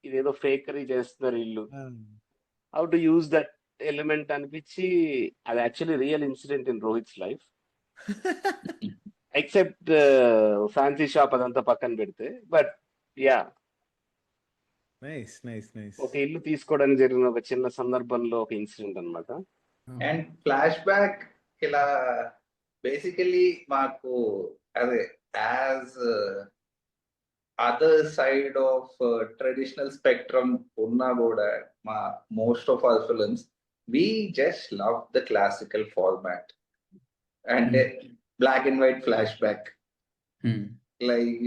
ఇదేదో ఫేకరీ చేస్తున్నారు వీళ్ళు, how to use that element అనిపించి అది actually real incident in Rohit's life. Except fancy shop అదంతా పక్కన పెడితే. But yeah, nice nice nice. ఒక ఇల్లు తీసుకోవడానికి జరిగిన ఒక చిన్న సందర్భంలో ఒక ఇన్సిడెంట్ అన్నమాట. అండ్ ఫ్లాష్ బ్యాక్ ఇలా బేసికలీ మాకు అదే as other side of traditional spectrum ఉన్నా కూడా మా most of our films we just love the classical format and black and white flashback, like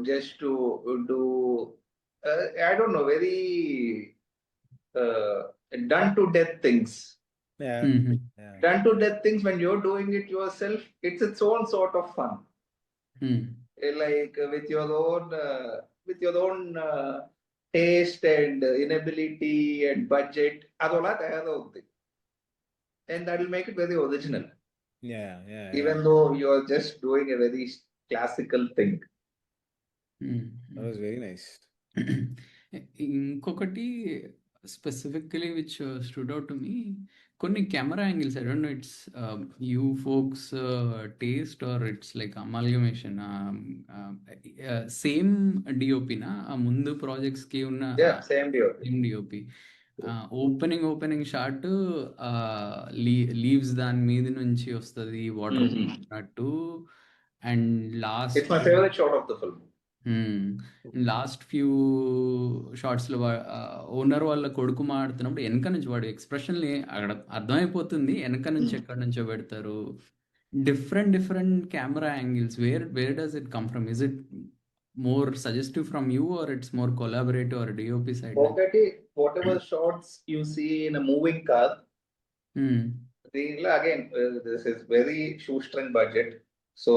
just to do I don't know, very done to death things. Yeah. Done to death things, when you're doing it yourself, it's its own sort of fun. Like with your own taste and inability and budget, adola tayaraundi, and that will make it very original. Yeah. Even though you're just doing a very classical thing. That was very nice. ఇంకొకటి specifically which stood out to me, కొన్ని camera angles, I don't know it's you folks taste or it's like amalgamation. Same డిఓపినా ఆ ముందు projects కి ఉన్న same DOP. Opening shot leaves దాని మీద నుంచి వస్తుంది వాటర్ ఉన్నట్టు. And it's my favorite shot of the film. Last few shots లో ఓనర్ వాళ్ళ కొడుకు మాడుతున్నప్పుడు వెనక నుంచి వాడు ఎక్స్ప్రెషన్ అక్కడ అర్థమైపోతుంది వెనక నుంచి ఎక్కడి నుంచో పెడతారు. Different camera angles. Where does it come from? Is it more suggestive from you or it's more collaborative or DOP side? ఒకటి, whatever shots you see in a moving car, again this is very shoestring budget, so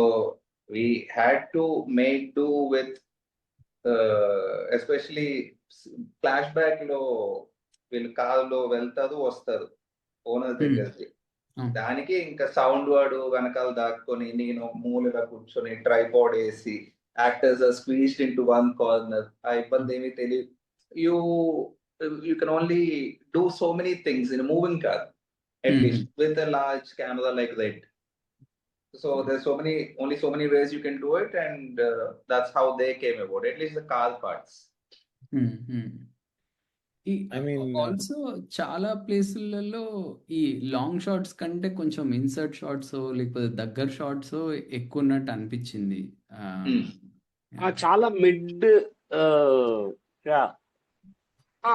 we had to make do with especially flashback lo వీళ్ళు కార్లో వెళ్తారు వస్తారు owner దగ్గరికి, దానికి ఇంకా sound వాడు వెనకాల దాక్కుని నేను మూలగా కూర్చొని ట్రైపాడ్ వేసి actors are squeezed into one corner. ఆ ఇబ్బంది ఏమీ తెలియదు. You can only do so many things in a moving car, at least with a large camera like that. So there's only so many ways you can do it, and that's how they came about, at least the car parts. I mean, also చాలా ప్లేసులలో ఈ long shots కంటే కొంచెం insert shots లేకపోతే దగ్గర shots ఎక్కువ ఉన్నట్టు అనిపించింది. చాలా మిడ్.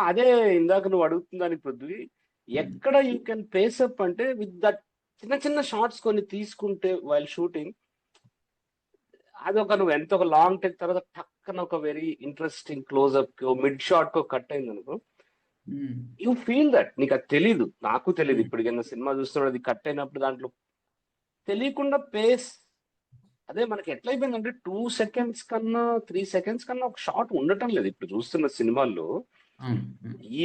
అదే ఇందాక నువ్వు అడుగుతుందని పృథ్వీ, ఎక్కడ యూ కెన్ పేస్ అప్ అంటే విత్ దట్ చిన్న షార్ట్స్ కొన్ని తీసుకుంటే వైల్ షూటింగ్, అదొక నువ్వు ఎంత ఒక లాంగ్ టేక్ తర్వాత టక్కన ఒక very interesting close up mid shot కో కట్ అయింది అనుకో, యూ ఫీల్ దట్. నీకు అది తెలీదు, నాకు తెలియదు. ఇప్పుడు కింద సినిమా చూస్తున్నాడు, అది కట్ అయినప్పుడు దాంట్లో తెలియకుండా పేస్. అదే మనకి ఎట్లా అయిపోయిందంటే 2 seconds కన్నా 3 seconds కన్నా ఒక షాట్ ఉండటం లేదు ఇప్పుడు చూస్తున్న సినిమాల్లో.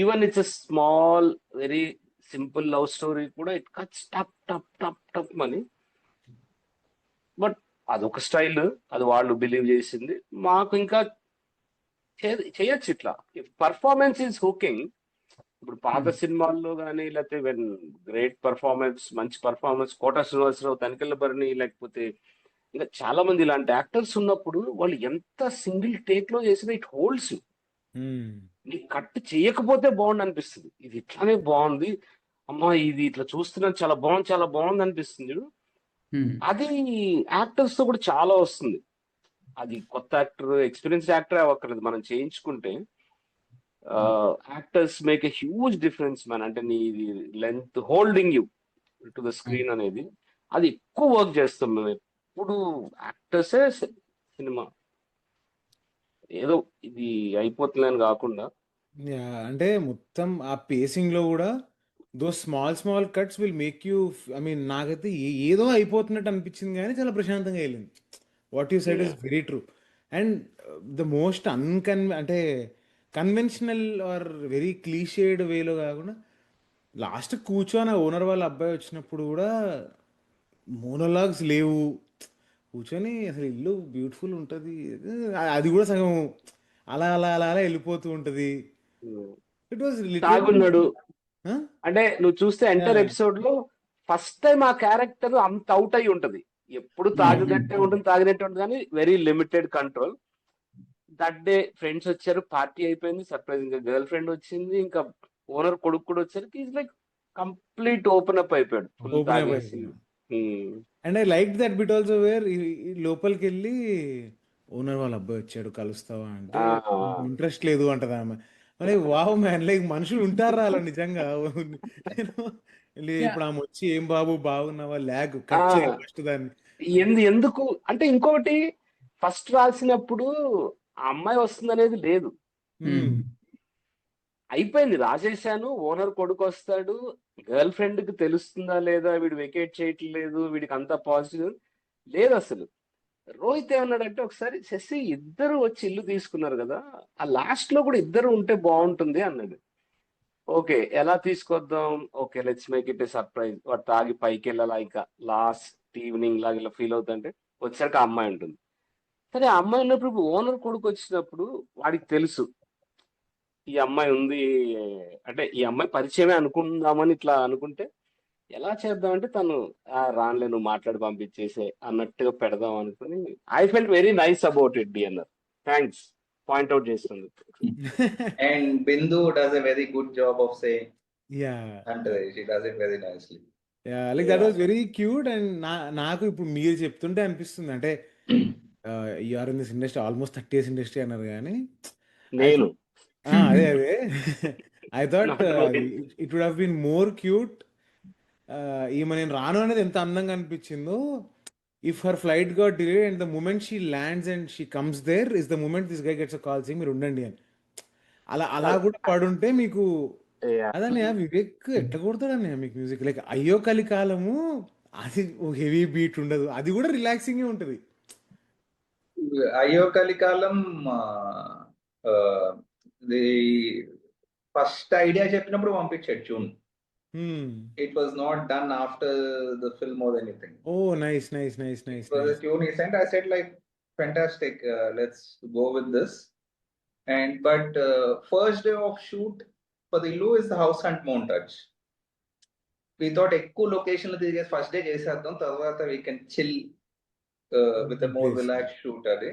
Even it's a small very simple love story కూడా ఇట్ కట్స్ టప్ టప్ టప్ టప్ అని. బట్ అదొక స్టైల్, అది వాళ్ళు బిలీవ్ చేసింది. మాకు ఇంకా చేయొచ్చు ఇట్లా. Performance is hooking. ఇప్పుడు పాత సినిమాల్లో కానీ లేకపోతే వెన్ గ్రేట్ పర్ఫార్మెన్స్, మంచి పర్ఫార్మెన్స్, కోట శ్రీనివాసరావు, తనికెళ్ళ భరణి, లేకపోతే ఇంకా చాలా మంది ఇలాంటి యాక్టర్స్ ఉన్నప్పుడు వాళ్ళు ఎంత సింగిల్ టేక్ లో చేసినా ఇట్ హోల్డ్స్ యూ. నీకు కట్ చేయకపోతే బాగుండు అనిపిస్తుంది. ఇది ఇట్లానే బాగుంది, అమ్మా ఇది ఇట్లా చూస్తున్నాను చాలా బాగుంది, చాలా బాగుంది అనిపిస్తుంది చూడు. అది యాక్టర్స్ తో కూడా చాలా వస్తుంది. అది కొత్త యాక్టర్, ఎక్స్పీరియన్స్ యాక్టర్ అవ్వక్కర్లేదు, మనం చేయించుకుంటే actors make a huge difference man. అంటే నీ length holding you to the screen అనేది అది ఎక్కువ వర్క్ చేస్తాం మేము ఎప్పుడు. యాక్టర్సే సినిమా ఏదో ఇది అయిపోతుందని కాకుండా. అంటే మొత్తం ఆ పేసింగ్ లో కూడా though small small cuts will make you, I mean నాకైతే ఏదో అయిపోతున్నట్టు అనిపించింది కానీ చాలా ప్రశాంతంగా వెళ్ళింది. What you said is very true. And the most అంటే కన్వెన్షనల్ ఆర్ వెరీ క్లీషేడ్ వేలో కాకుండా లాస్ట్ కూర్చొని ఓనర్ వాళ్ళ అబ్బాయి వచ్చినప్పుడు కూడా మోనోలాగ్స్ లేవు, కూర్చొని అసలు ఇల్లు బ్యూటిఫుల్ ఉంటుంది, అది కూడా సగం అలా అలా అలా అలా వెళ్ళిపోతూ ఉంటుంది. ఇట్ వాజ్ తాగున్నాడు లిటరల్లీ అంటే నువ్వు చూస్తే ఎంటర్ ఎపిసోడ్ లో ఫస్ట్ టైం ఆ క్యారెక్టర్ అంత అవుట్ అయి ఉంటది. ఎప్పుడు తాగినట్టే ఉంటుంది, తాగినట్టే ఉంటుంది, కానీ very limited control. That day friends వచ్చారు, పార్టీ అయిపోయింది, సర్ప్రైజ్ ఇంకా గర్ల్ ఫ్రెండ్ వచ్చింది, ఇంకా ఓనర్ కొడుకు కూడా వచ్చేసరికి is like complete open up అయిపోయాడు, ఫుల్ ఓపెన్ అప్ తాగేసి. And I like that bit also where లోపలికి వెళ్ళి ఓనర్ వాళ్ళ అబ్బాయి వచ్చాడు కలుస్తావా అంటే ఇంట్రెస్ట్ లేదు అంటది ఆమె. మరి వావ్ మ్యాన్, లైక్ మనుషులు ఉంటారా అలా నిజంగా. ఇప్పుడు ఆమె వచ్చి ఏం బాబు బాగున్నావా, ల్యాగ్ కట్ చేయాలి ఫస్ట్ దాన్ని. ఎందుకు అంటే ఇంకొకటి, ఫస్ట్ రాసినప్పుడు ఆ అమ్మాయి వస్తుంది అనేది లేదు, అయిపోయింది రాసేసాను. ఓనర్ కొడుకు వస్తాడు, గర్ల్ ఫ్రెండ్ కి తెలుస్తుందా లేదా, వీడు వెకేట్ చేయట్లేదు, వీడికి అంత పాజిటివ్ లేదు అసలు. రోహిత్ ఏమన్నాడంటే ఒకసారి శశి ఇద్దరు వచ్చి ఇల్లు తీసుకున్నారు కదా, ఆ లాస్ట్ లో కూడా ఇద్దరు ఉంటే బాగుంటుంది అన్నాడు. ఓకే ఎలా తీసుకొద్దాం, okay let's make it a surprise. వాడు తాగి పైకి వెళ్ళాలా ఇంకా లాస్ట్ ఈవినింగ్ లాగా ఇలా ఫీల్ అవుతుంటే వచ్చాక ఆ అమ్మాయి ఉంటుంది. సరే ఆ అమ్మాయి ఉన్నప్పుడు ఇప్పుడు ఓనర్ కొడుకు వచ్చినప్పుడు వాడికి తెలుసు ఈ అమ్మాయి ఉంది, అంటే ఈ అమ్మాయి పరిచయమే అనుకుందామని ఇట్లా అనుకుంటే ఎలా చేద్దామంటే తను రాన్లే నువ్వు మాట్లాడి పంపించేసే అన్నట్టుగా పెడదాం అనుకుని I felt very nice about it DNR. Thanks point out చేస్తుంది. And Bindu does a very good job of saying, yeah, and she does it very nicely. yeah, like that was very cute. And నాకు ఇప్పుడు మీరు చెప్తుంటే అనిపిస్తుంది, అంటే you are in this industry almost 30 years industry అన్నారు కానీ నేను అదే I thought it would have been more cute. ఈమె నేను రాను అనేది ఎంత అందంగా అనిపించిందో. If her flight got delay and the moment she lands and she comes there is the moment this guy gets a call saying మీరు ఉండండి అని, అలా కూడా పడుంటే మీకు అదన్నయ్య వివేక్ ఎట్లా కొడతాడన్నయ్య మీకు మ్యూజిక్. లైక్ అయ్యో కలికాలము అది హెవీ బీట్ ఉండదు, అది కూడా రిలాక్సింగ్ ఉంటుంది. అయ్యో కలికాలం ది ఫస్ట్ ఐడియా చెప్పినప్పుడు పంపించాడు tune. It was not done after the film or anything. Oh, nice. It was a tune he sent. I said like, fantastic, let's go with this. But first day of shoot for the Illu is the house hunt montage. We thought ekku location lo dige first day cheseddam, tarvata we can chill with a more relaxed shoot ade.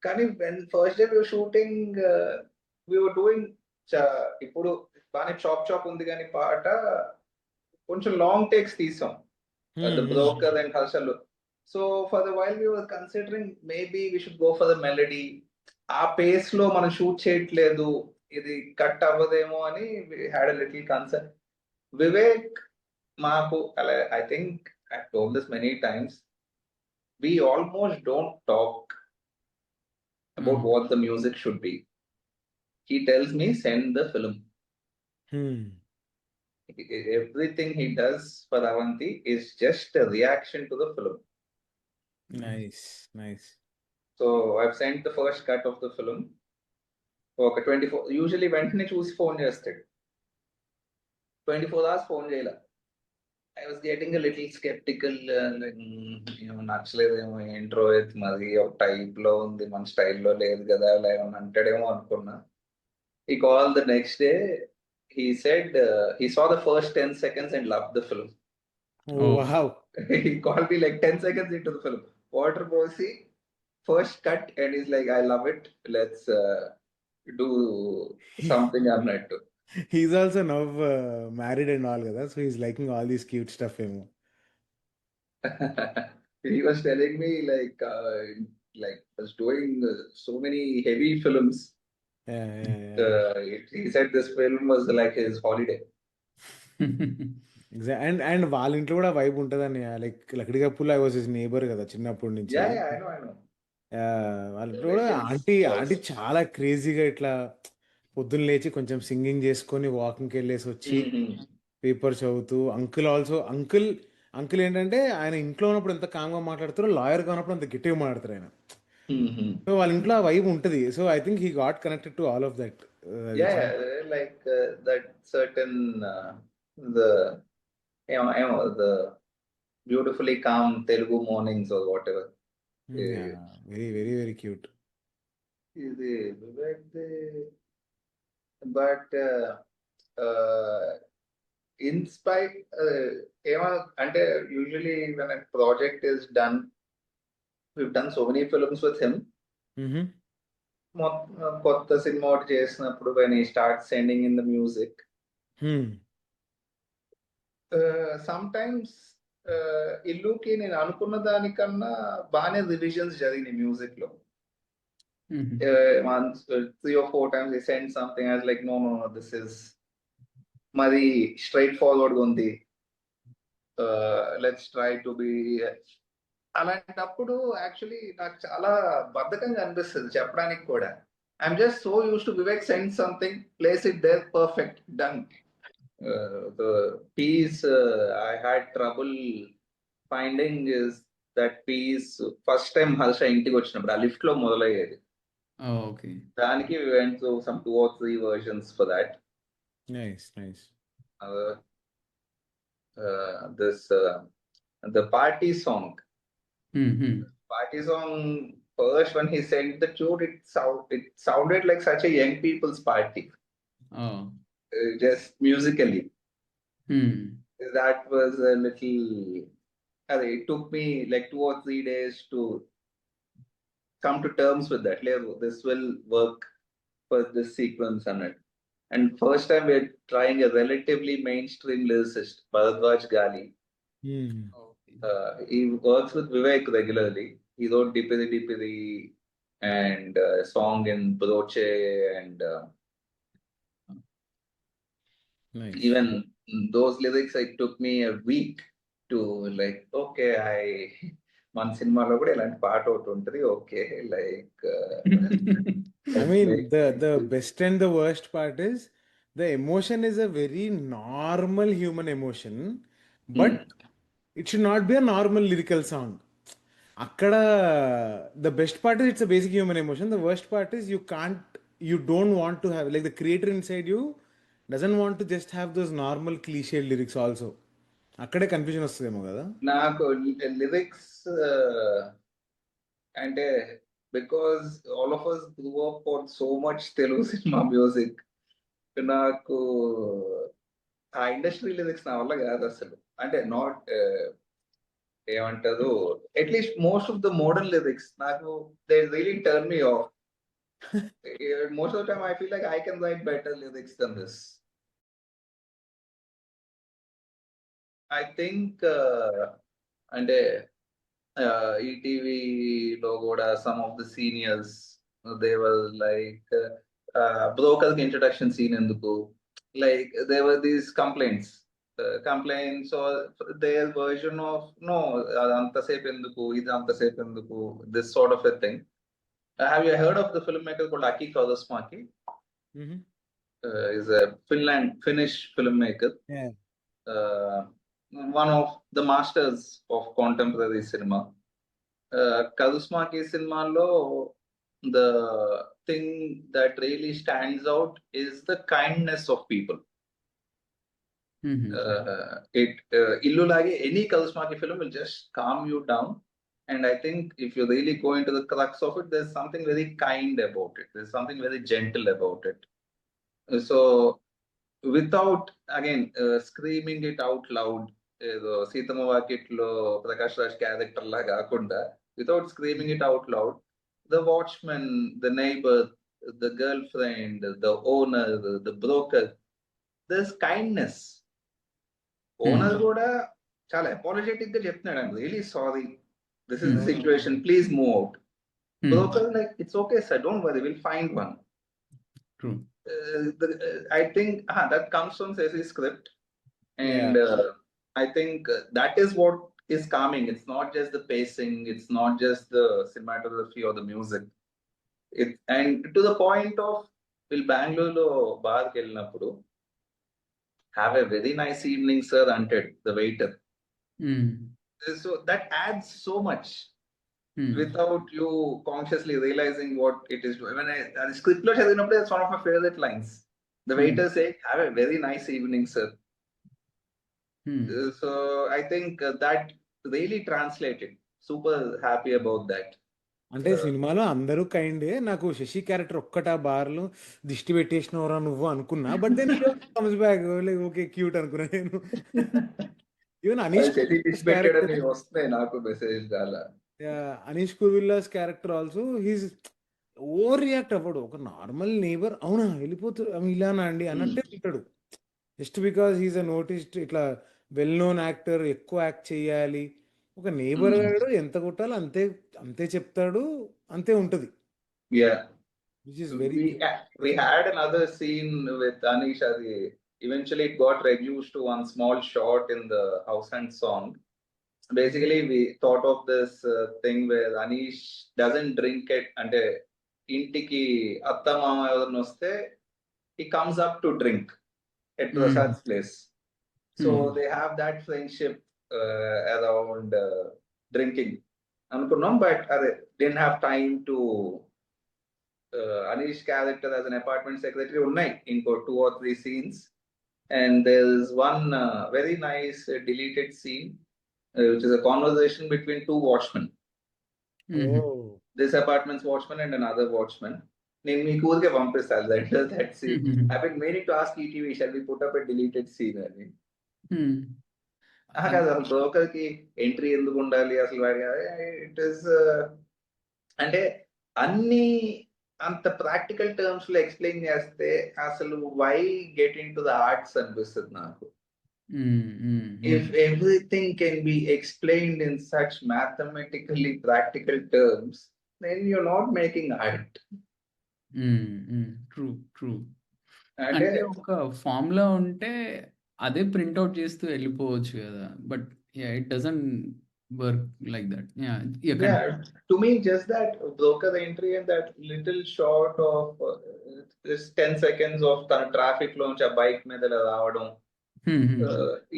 Kani when first day we were shooting, we were doing ఇప్పుడు బాగానే chop ఉంది కానీ పాట కొంచెం long takes తీసాం, the broker and Harshal. So for the while we were considering maybe we should go for the melody. ఆ pace లో మనం షూట్ చేయట్లేదు, ఇది కట్ అవ్వదేమో అని we had a little concern. Vivek మాకు అలా, I think I told this many times, we almost don't talk about what the music should be. He tells me send the film. Everything he does for Avanti is just a reaction to the film. Nice. So I've sent the first cut of the film. Okay, 24 usually వెంటనే చూసి phone చేస్తాడు, 24 hours phone చేయలా. I was getting a little skeptical, నచ్చలేదేమో intro మరి ఒక type లో ఉంది, మన స్టైల్లో లేదు కదా, అలా ఏమన్నా అంటాడేమో అనుకున్నా. He called the next day. He said he saw the first 10 seconds and loved the film. Oh, wow. He called me like 10 seconds into the film. Water Bossy, first cut, and he's like, I love it. Let's do something అన్నట్టు. He's also now married and all కదా, so he's liking all this cute stuff ఏమో. He was telling me like was doing so many heavy films. He said this film was like his holiday. And వాళ్ళ ఇంట్లో కూడా vibe ఉంటుందని, like Lakdi couple I was his neighbour కదా చిన్నప్పటి నుంచి. Yeah, I know. వాళ్ళ ఇంట్లో కూడా ఆంటీ చాలా క్రేజీగా ఇట్లా పొద్దున్న లేచి కొంచెం సింగింగ్ చేసుకొని వాకింగ్కి వెళ్ళేసి వచ్చి పేపర్ చదువుతూ, అంకుల్ ఏంటంటే ఆయన ఇంట్లో ఉన్నప్పుడు ఎంత కామ్గా మాట్లాడతారో, లాయర్గా ఉన్నప్పుడు అంత గట్టిగా మాట్లాడతారు ఆయన. సో వాళ్ళ ఇంట్లో ఆ వైబ్ ఉంటుంది. So I think he got connected to all of that. Yeah, like that certain the the beautifully calm Telugu mornings or whatever. Very very very cute. ఇది బట్ in spite అంటే usually when a project is done, we've done so many films with him. కొత్త cinema ఒకటి చేసినప్పుడు when he starts sending in the music, sometimes ఇల్లుకి నేను అనుకున్న దానికన్నా బాగానే రివిజన్స్ జరిగినాయి మ్యూజిక్ లో. Once 3 or 4 times he sent something, I was like no, this is మరి స్ట్రైట్ ఫార్వర్డ్ ఉంది, లెట్స్ ట్రై టు బి. అలాంటప్పుడు యాక్చువల్లీ నాకు చాలా బద్ధకంగా అనిపిస్తుంది చెప్పడానికి కూడా. I'm just so used to Vivek send something, place it there, perfect, done. The piece I had trouble finding is that piece first time Harsha ఇంటికి వచ్చినప్పుడు ఆ లిఫ్ట్ లో మొదలయ్యేది. దానికి we went through some 2 or 3 versions for that. Nice. This the party song. Party song, first when he sent the tune, it sounded like such a young people's party. Just musically. That was a little. It took me like 2 or 3 days to come to terms with that. This will work for this sequence and it. And first time we're trying a relatively mainstream lyricist, Bharadwaj Gali. He works with Vivek regularly. He wrote Dipidi and a song in Broche, and Nice. Even those lyrics, it took me a week to like, okay, మన సినిమాలో కూడా ఇలాంటి పాట ఒకటి ఉంటుంది, okay, like I mean, the best and the worst part is the emotion is a very normal human emotion, but it should not be a normal lyrical song. Akkada the best part is it's a basic human emotion. The worst part is you don't want to have, like, the creator inside you doesn't want to just have those normal cliche lyrics also. అక్కడే confusion వస్తుందేమో కదా నాకు lyrics. అంటే because all of us grew up on so much Telugu cinema music, నాకు ఆ industry lyrics నా వల్ల కాదు అసలు. అంటే నాట్ ఏమంటారు, at least most of the modern lyrics నాకు they really turn me off. Most of the time I feel like I can write better lyrics than this. I think అంటే ఈటీవీలో కూడా some of the seniors, they were like broker కి introduction scene ఎందుకు, like there were these complaints or their version of no, అంతసేపు ఎందుకు, ఇది అంతసేపు ఎందుకు, this sort of a thing. Have you heard of the filmmaker called Aki Kaurismäki? Is a Finnish filmmaker. One of the masters of contemporary cinema. Kaurismäki సినిమాలో the thing that really stands out is the kindness of people. Illu lage any Kaurismäki film will just calm you down, and I think if you really go into the crux of it, there's something very kind about it, there's something very gentle about it. So without again screaming it out loud, ఏదో సీతమ్మ వాకిట్లో Prakash Raj character లా కాకుండా, without screaming it out loud, the watchman, the neighbor, the girlfriend, the owner, the broker, there's kindness. Owner కూడా చాలా apologetic గా చెప్తున్నాడు, I'm really sorry, this is the situation, please move out. Broker like, it's okay sir, don't worry, will find one. True. I think that comes from Ceci's script, and I think that is what is calming. It's not just the pacing, it's not just the cinematography or the music. And to the point of, will Bangalore lo bar ki వెళ్ళినప్పుడు, have a very nice evening sir anted the waiter. So that adds so much without you consciously realizing what it is doing. When I script lo చదివినప్పుడు, it's one of my favorite lines. The waiter say, have a very nice evening sir. So I think that really translated. Super happy about that. అంటే సినిమాలో అందరూ కైండే, నాకు Shashi character ఒక్కట బార్లో దిష్టి పెట్టేసినవరా నువ్వు అనుకున్నా, but then comes back like okay cute అనుకున్నా నేను. ఈవెన్ వస్తాయి నాకు మెసేజ్ చాలా. అనీష్ కువిల్లాస్ character also he's over react అవ్వడు, ఒక నార్మల్ నేబర్, అవునా వెళ్ళిపోతాడు ఇలానా అండి అన్నట్టే ఉంటాడు, just because he's a noticed ఇట్లా వెల్ నోన్ యాక్టర్, ఎక్కువ యాక్ట్ చేయాలి, ఒక నేబర్ గాడు ఎంత కొట్టాలో అంతే అంతే చెప్తాడు, అంతే ఉంటది. Yeah, which is very we had another scene with Anish. Eventually it got reduced to one small shot in the house and song. Basically we thought of this thing where Anish doesn't drink it, ante intiki atta mama evarna vaste he comes up to drink at Prasad's place. So they have that friendship around drinking anukunnam, but didn't have time to Anish character as an apartment secretary unnai inko 2 or 3 scenes, and there is one very nice deleted scene which is a conversation between two watchmen. This apartment's watchman and another watchman. నేను మీకు ఊరికే పంపిస్తాను that scene. I've been meaning to ask ETV, shall we put up a deleted scene అని. కాదు, అసలు broker కి entry ఎందుకు ఉండాలి అసలు, ఇట్ ఇస్ అంటే అన్ని అంత ప్రాక్టికల్ టర్మ్స్ లో ఎక్స్ప్లెయిన్ చేస్తే అసలు why get into the arts అనిపిస్తుంది నాకు. If everything can be explained in such mathematically practical terms, then you're not making art. True. అంటే ఒక ఫార్ములా ఉంటే అదే ప్రింట్అవుట్ చేస్తూ వెళ్ళిపోవచ్చు కదా, but it doesn't work like that. To me, just that broker entry and that little shot of this 10 seconds of traffic launch a bike medala raavadam,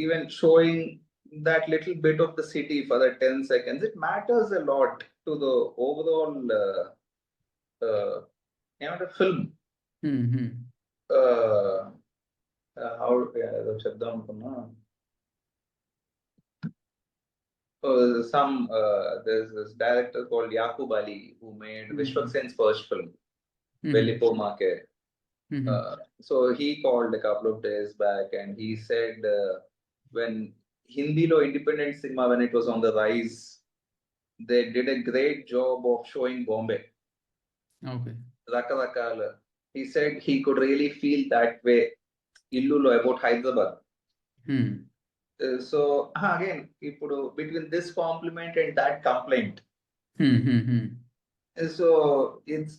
even showing that little bit of the city for that 10 seconds, it matters a lot to the overall film. How చెప్దాం అనుకున్నా, there's this director called Yaqub Ali who made Vishwak Sen's first film, Vellipo Make. So he called a couple of days back and he said when Hindi lo independent cinema, when it was on the rise, they did a great job of showing Bombay. Okay. Rakala. He said he could really feel that way Illulo about Hyderabad. So again, ipudu between this compliment and that complaint, so it's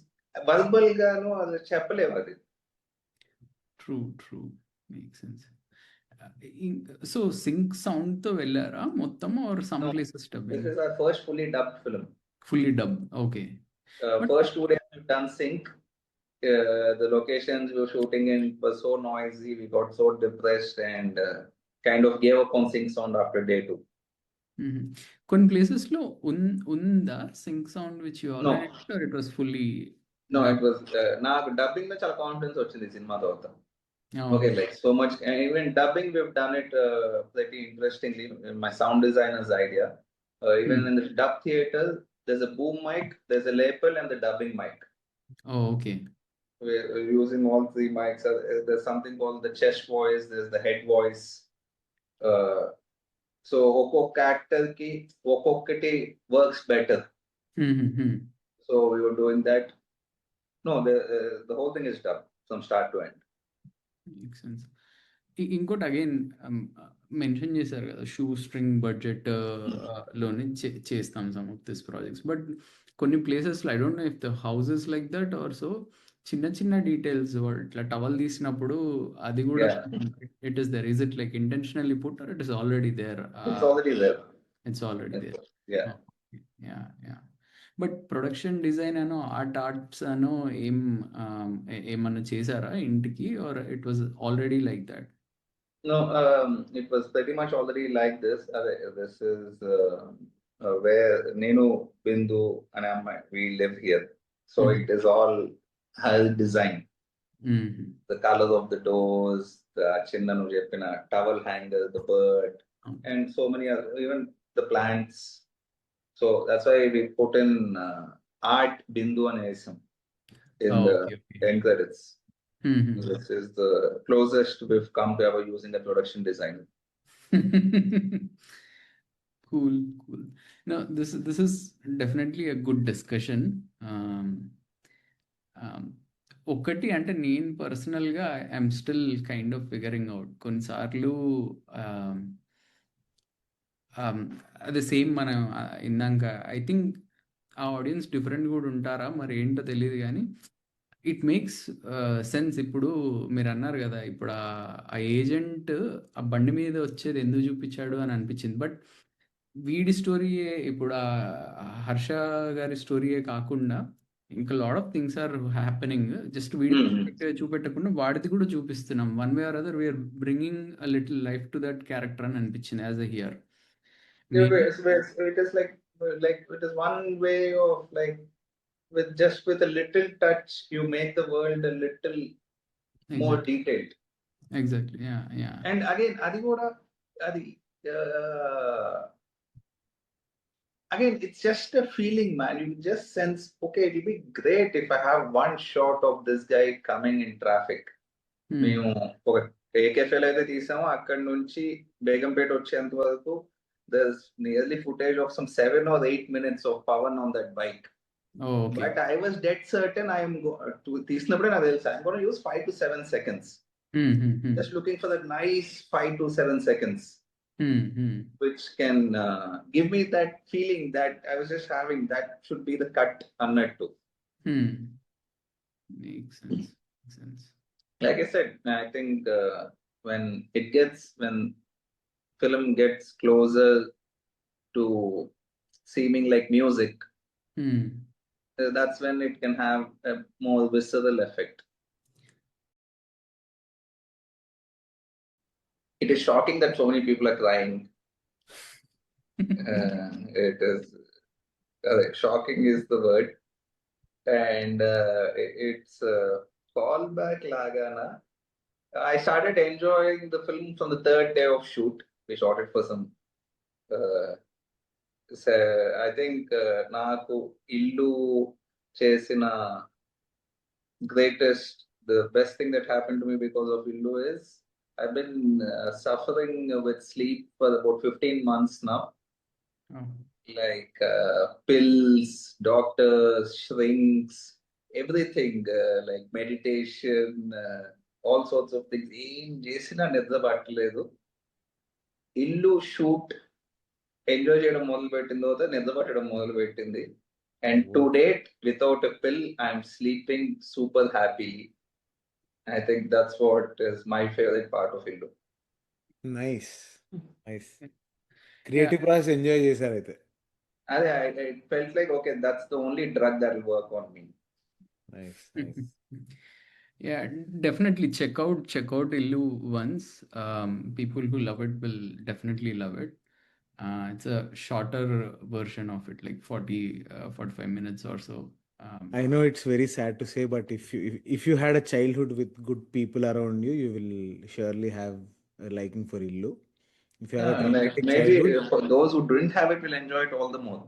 verbal gaanu adu cheppalevu adi. True makes sense. So sync sound తో వెళ్ళారా మొత్తం, or some places dubbing? This is our first fully dubbed film. Fully dubbed, okay. First 2 days we've done sync. The locations we were shooting in was so noisy, we got so depressed and kind of gave up on sync sound after day 2. కొన్ని places లో ఉందా sync sound which you already, or it was fully? No, it was నాకు dubbing లో చాలా confidence వచ్చింది cinema తర్వాత. Okay, like so much, even dubbing we've done it pretty interestingly, my sound designer's idea. Even in the dub theater there's a boom mic, there's a lapel and the dubbing mic. Oh, okay. We're using all 3 mics. There's something called the chest voice, there's the head voice. So ఒక్కొక్క actor కి ఒక్కొక్కటి works better. So we were doing that. No, the whole thing is done from start to end. Make sense. ఇంకోటి again mention చేశారు కదా, shoestring budget లోనే చేస్తాం some of this projects. But కొన్ని ప్లేసెస్లో I don't know if the houses like that are so, చిన్న చిన్న details ఇట్లా టవల్ తీసినప్పుడు అది కూడా it is there. Is it like intentionally put or it is already there? It's already there. It's already there. Yeah. Yeah yeah. But production design అనో arts అనో ఏమన్నా చేశారా ఇంటికి, or it was already like that? No, it was pretty much already like this. This is where Nenu, Bindu, and we live here. So it is all design. The colors of the doors, the Chinnanu Jeppina towel hanger, the bird, and so many other, even the plants. So that's why we put in Art Bindu and Esam in the end credits. This is the closest we've come to ever using a production designer. Cool. No, this is definitely a good discussion. ఒకటి అంటే నేను పర్సనల్గా I'm still kind of figuring out. కొన్నిసార్లు అదే same మనం ఇందాక I think ఆ audience different కూడా ఉంటారా మరి ఏంటో తెలియదు, కానీ ఇట్ మేక్స్ సెన్స్. ఇప్పుడు మీరు అన్నారు కదా, ఇప్పుడు ఆ ఏజెంట్ ఆ బండి మీద వచ్చేది ఎందుకు చూపించాడు అని అనిపించింది. బట్ వీడి స్టోరీయే, ఇప్పుడు ఆ హర్ష గారి స్టోరీయే కాకుండా ఇంకా lot of things are happening. Just వీడి చూపెట్టకుండా వాడిది కూడా చూపిస్తున్నాం. One way or other we're bringing a little life to that character అని అనిపించింది as a here. It is like it is one way of like with a little touch you make the world a little more detailed. Exactly. Yeah. And again adi again it's just a feeling, man. You just sense, okay, it will be great if I have one shot of this guy coming in traffic. మేము ఒక ఏకేఫెల్ అయితే తీసాము, అక్కడ నుంచి బేగంపేట వచ్చేంత వరకు there's nearly footage of some 7 or 8 minutes of Pawan on that bike. Okay. But I was dead certain I'm going to use 5 to 7 seconds. Just looking for that nice 5 to 7 seconds, which can give me that feeling that I was just having. That should be the cut annattu. Makes sense. Like I said, I think when film gets closer to seeming like music, that's when it can have a more visceral effect. It is shocking that so many people are crying. It is shocking is the word, and it's callback lagana. I started enjoying the film from the third day of shoot. We shot it for some. I think నాకు ఇల్లు చేసిన the best thing that happened to me because of Illu is I've been suffering with sleep for about 15 months now. Like pills, doctors, shrinks, everything, like meditation, all sorts of things. ఏం చేసినా నిద్ర పట్టలేదు. ఇల్లు shoot enjoy చేయడం మొదలు పెట్టిన తర్వాత నిద్ర పట్టడం మొదలు పెట్టింది. And to date, without a pill, I'm sleeping super happily. I think that's what is my favorite part of Illu. Nice. Creative process enjoy చేశారు అయితే. I felt like, okay, that's the only drug that will work on me. Nice. Yeah, definitely check out Illu once. People who love it will definitely love it. It's a shorter version of it, like 45 minutes or so. I know it's very sad to say, but if you had a childhood with good people around you, you will surely have a liking for Illu. If you have a Maybe for those who didn't have it, will enjoy it all the more.